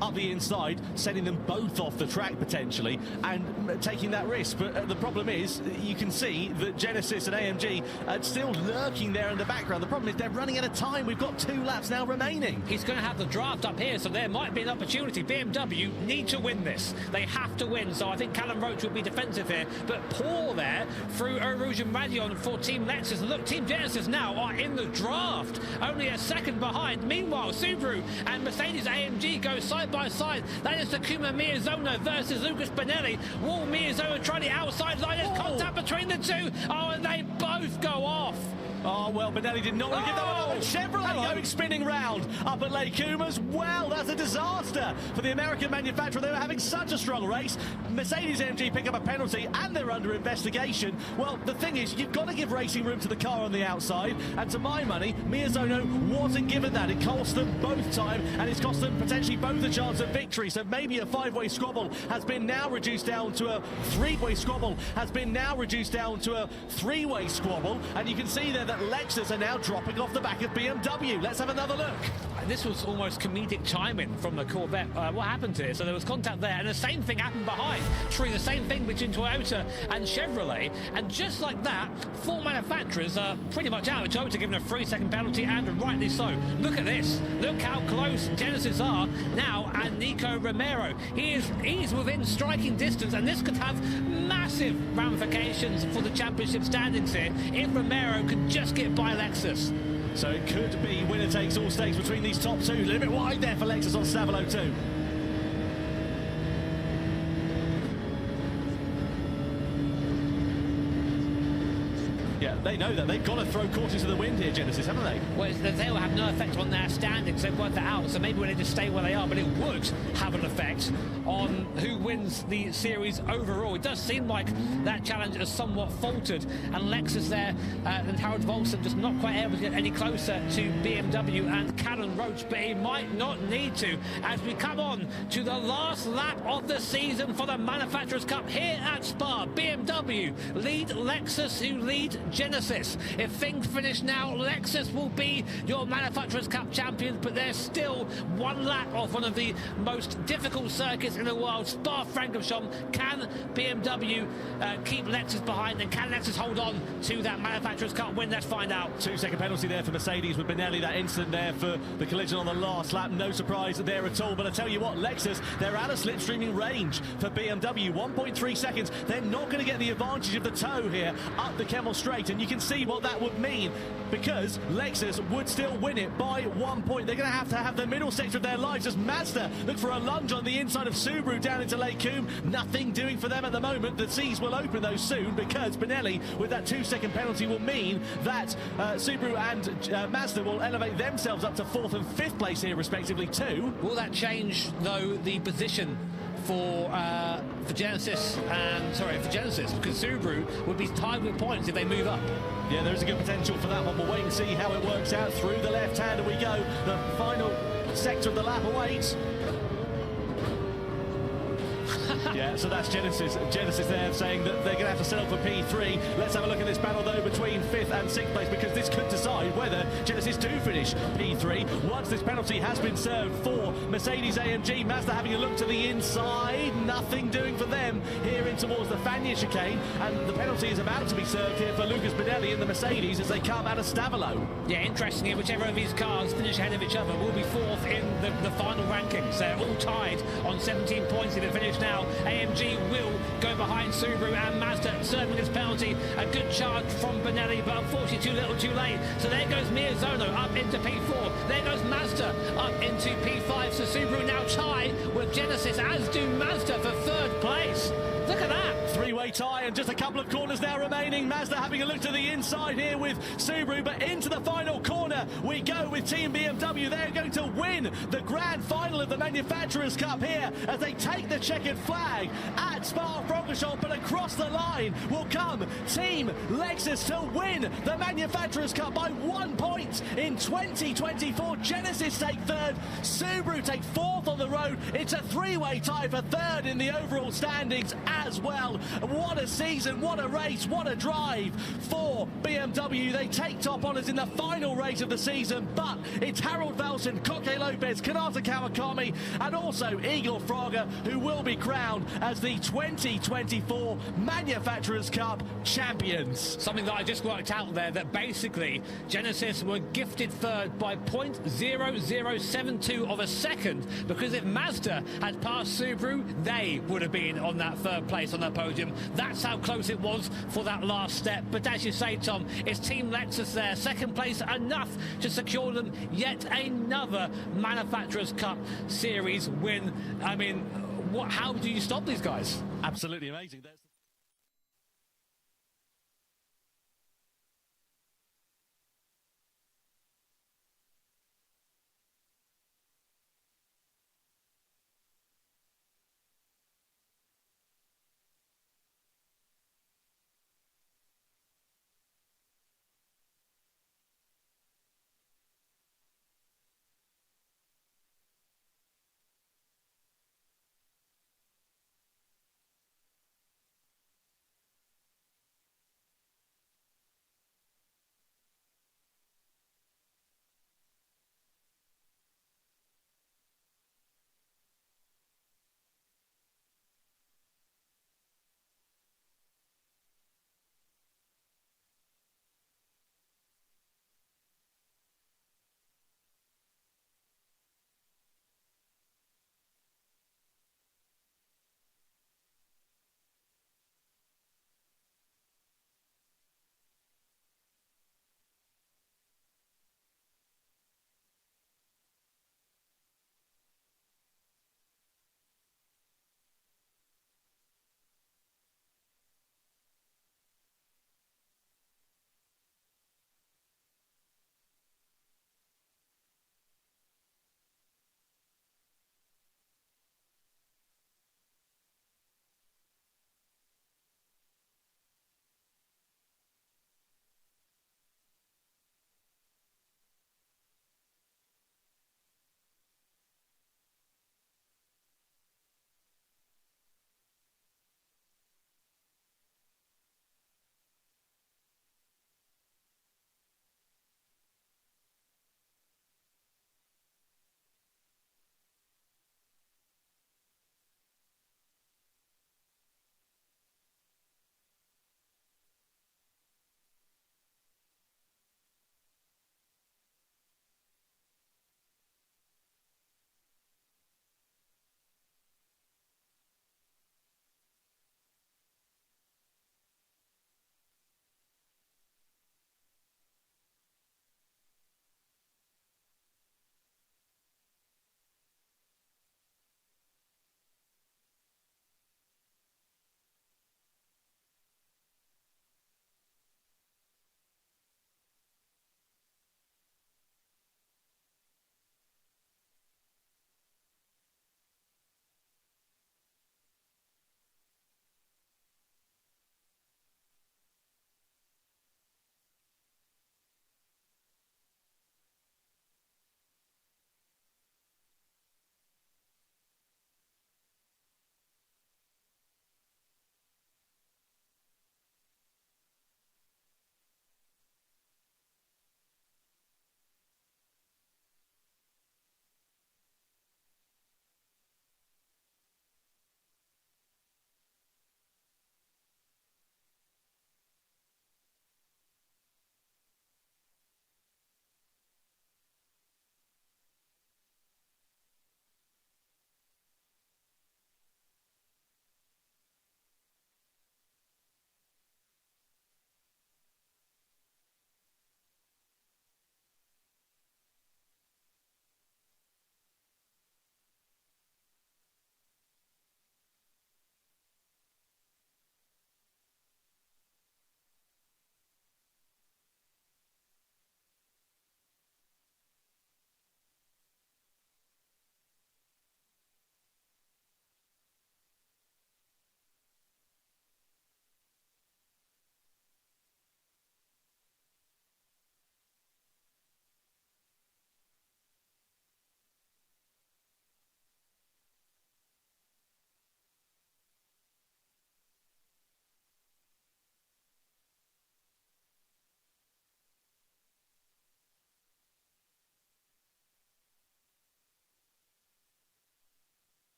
up the inside, sending them both off the track potentially and taking that risk. But the problem is, you can see that Genesis and AMG are still lurking there in the background. The problem is they're running out of time. We've got 2 laps now remaining. He's going to have the draft up here, so there might be an opportunity. BMW need to win this. They have to win, so I think Callum Roach will be defensive here. But Paul there through Eau Rouge and Radion for Team Lexus. And look, Team Genesis now are in the draft, only a second behind. Meanwhile, Subaru and Mercedes AMG go side by side. That is Takuma Miyazono versus Lucas Benelli. Will Miyazono try the outside line? There's contact between the two. Oh, and they both go off. Oh, well, Benelli did not want to give that one up. Chevrolet going spinning round up at Lake Comas. Well, that's a disaster for the American manufacturer. They were having such a strong race. Mercedes AMG pick up a penalty and they're under investigation. Well, the thing is, you've got to give racing room to the car on the outside. And to my money, Miyazono wasn't given that. It cost them both time and it's cost them potentially both a chance of victory. So maybe a 5-way squabble has been now reduced down to a 3-way squabble, has been now reduced down to a 3-way squabble. And you can see there that Lexus are now dropping off the back of BMW. Let's have another look. This was almost comedic timing from the Corvette. What happened here? So there was contact there, and the same thing happened behind. True, the same thing between Toyota and Chevrolet. And just like that, 4 manufacturers are pretty much out. Toyota given a 3-second penalty, and rightly so. Look at this. Look how close Genesis are now, and Nico Romero. He's within striking distance, and this could have massive ramifications for the championship standings here if Romero could just get by Lexus. So it could be winner takes all stakes between these top 2. A little bit wide there for Lexus on Stavolo 2. Yeah, they know that. They've got to throw caution to the wind here, Genesis, haven't they? Well, they will have no effect on their standings. They've worked that out, so maybe they just stay where they are, but it would have an effect on who wins the series overall. It does seem like that challenge has somewhat faltered, and Lexus there and Harold Volson just not quite able to get any closer to BMW and Callan Roach, but he might not need to as we come on to the last lap of the season for the Manufacturers' Cup here at Spa. BMW lead Lexus, who lead Genesis. If things finish now, Lexus will be your Manufacturers' Cup champions, but they're still one lap off one of the most difficult circuits in the world, Spa-Francorchamps. Can BMW keep Lexus behind, and can Lexus hold on to that Manufacturers' Cup win? Let's find out. 2-second penalty there for Mercedes with Benelli. That incident there for the collision on the last lap. No surprise there at all. But I tell you what, Lexus, they're out of slipstreaming range for BMW. 1.3 seconds. They're not going to get the advantage of the toe here up the Kemmel Straight, and you can see what that would mean, because Lexus would still win it by 1 point. They're going to have the middle sector of their lives as Mazda look for a lunge on the inside of Subaru down into Lake Coombe. Nothing doing for them at the moment. The seas will open those soon, because Benelli with that 2-second penalty will mean that Subaru and Mazda will elevate themselves up to 4th and 5th place here respectively too. Will that change though the position for Genesis because Subaru would be tied with points if they move up? Yeah, there is a good potential for that one. We'll wait and see how it works out. Through the left hand and we go. The final sector of the lap awaits. Yeah, so that's Genesis there saying that they're going to have to settle for P3. Let's have a look at this battle, though, between 5th and 6th place, because this could decide whether Genesis do finish P3 once this penalty has been served for Mercedes-AMG. Mazda having a look to the inside. Nothing doing for them here in towards the Fagnes chicane. And the penalty is about to be served here for Lucas Benelli in the Mercedes as they come out of Stavolo. Yeah, interestingly, whichever of these cars finish ahead of each other will be 4th in the final rankings. They're all tied on 17 points if they finish now. AMG will go behind Subaru and Mazda serving this penalty. A good charge from Benelli, but unfortunately too little too late. So there goes Miyazono up into P4. There goes Mazda up into P5. So Subaru now tie with Genesis, as do Mazda for 3rd place. Look at that. Three-way tie and just a couple of corners now remaining. Mazda having a look to the inside here with Subaru, but into the final corner we go with Team BMW. They're going to win the grand final of the Manufacturers' Cup here as they take the checkered flag at Spa-Francorchamps, but across the line will come Team Lexus to win the Manufacturers' Cup by 1 point in 2024. Genesis take 3rd, Subaru take 4th on the road. It's a three-way tie for 3rd in the overall standings as well. What a season, what a race, what a drive for BMW. They take top honours in the final race of the season, but it's Harold Velson, Koke Lopez, Kanata Kawakami and also Igor Fraga who will be crowned as the 2024 Manufacturers' Cup champions. Something that I just worked out there, that basically Genesis were gifted 3rd by 0.0072 of a second, because if Mazda had passed Subaru, they would have been on that 3rd place on the podium. That's how close it was for that last step. But as you say, Tom, it's Team Lexus there. 2nd place enough to secure them yet another Manufacturers' Cup Series win. I mean, how do you stop these guys? Absolutely amazing.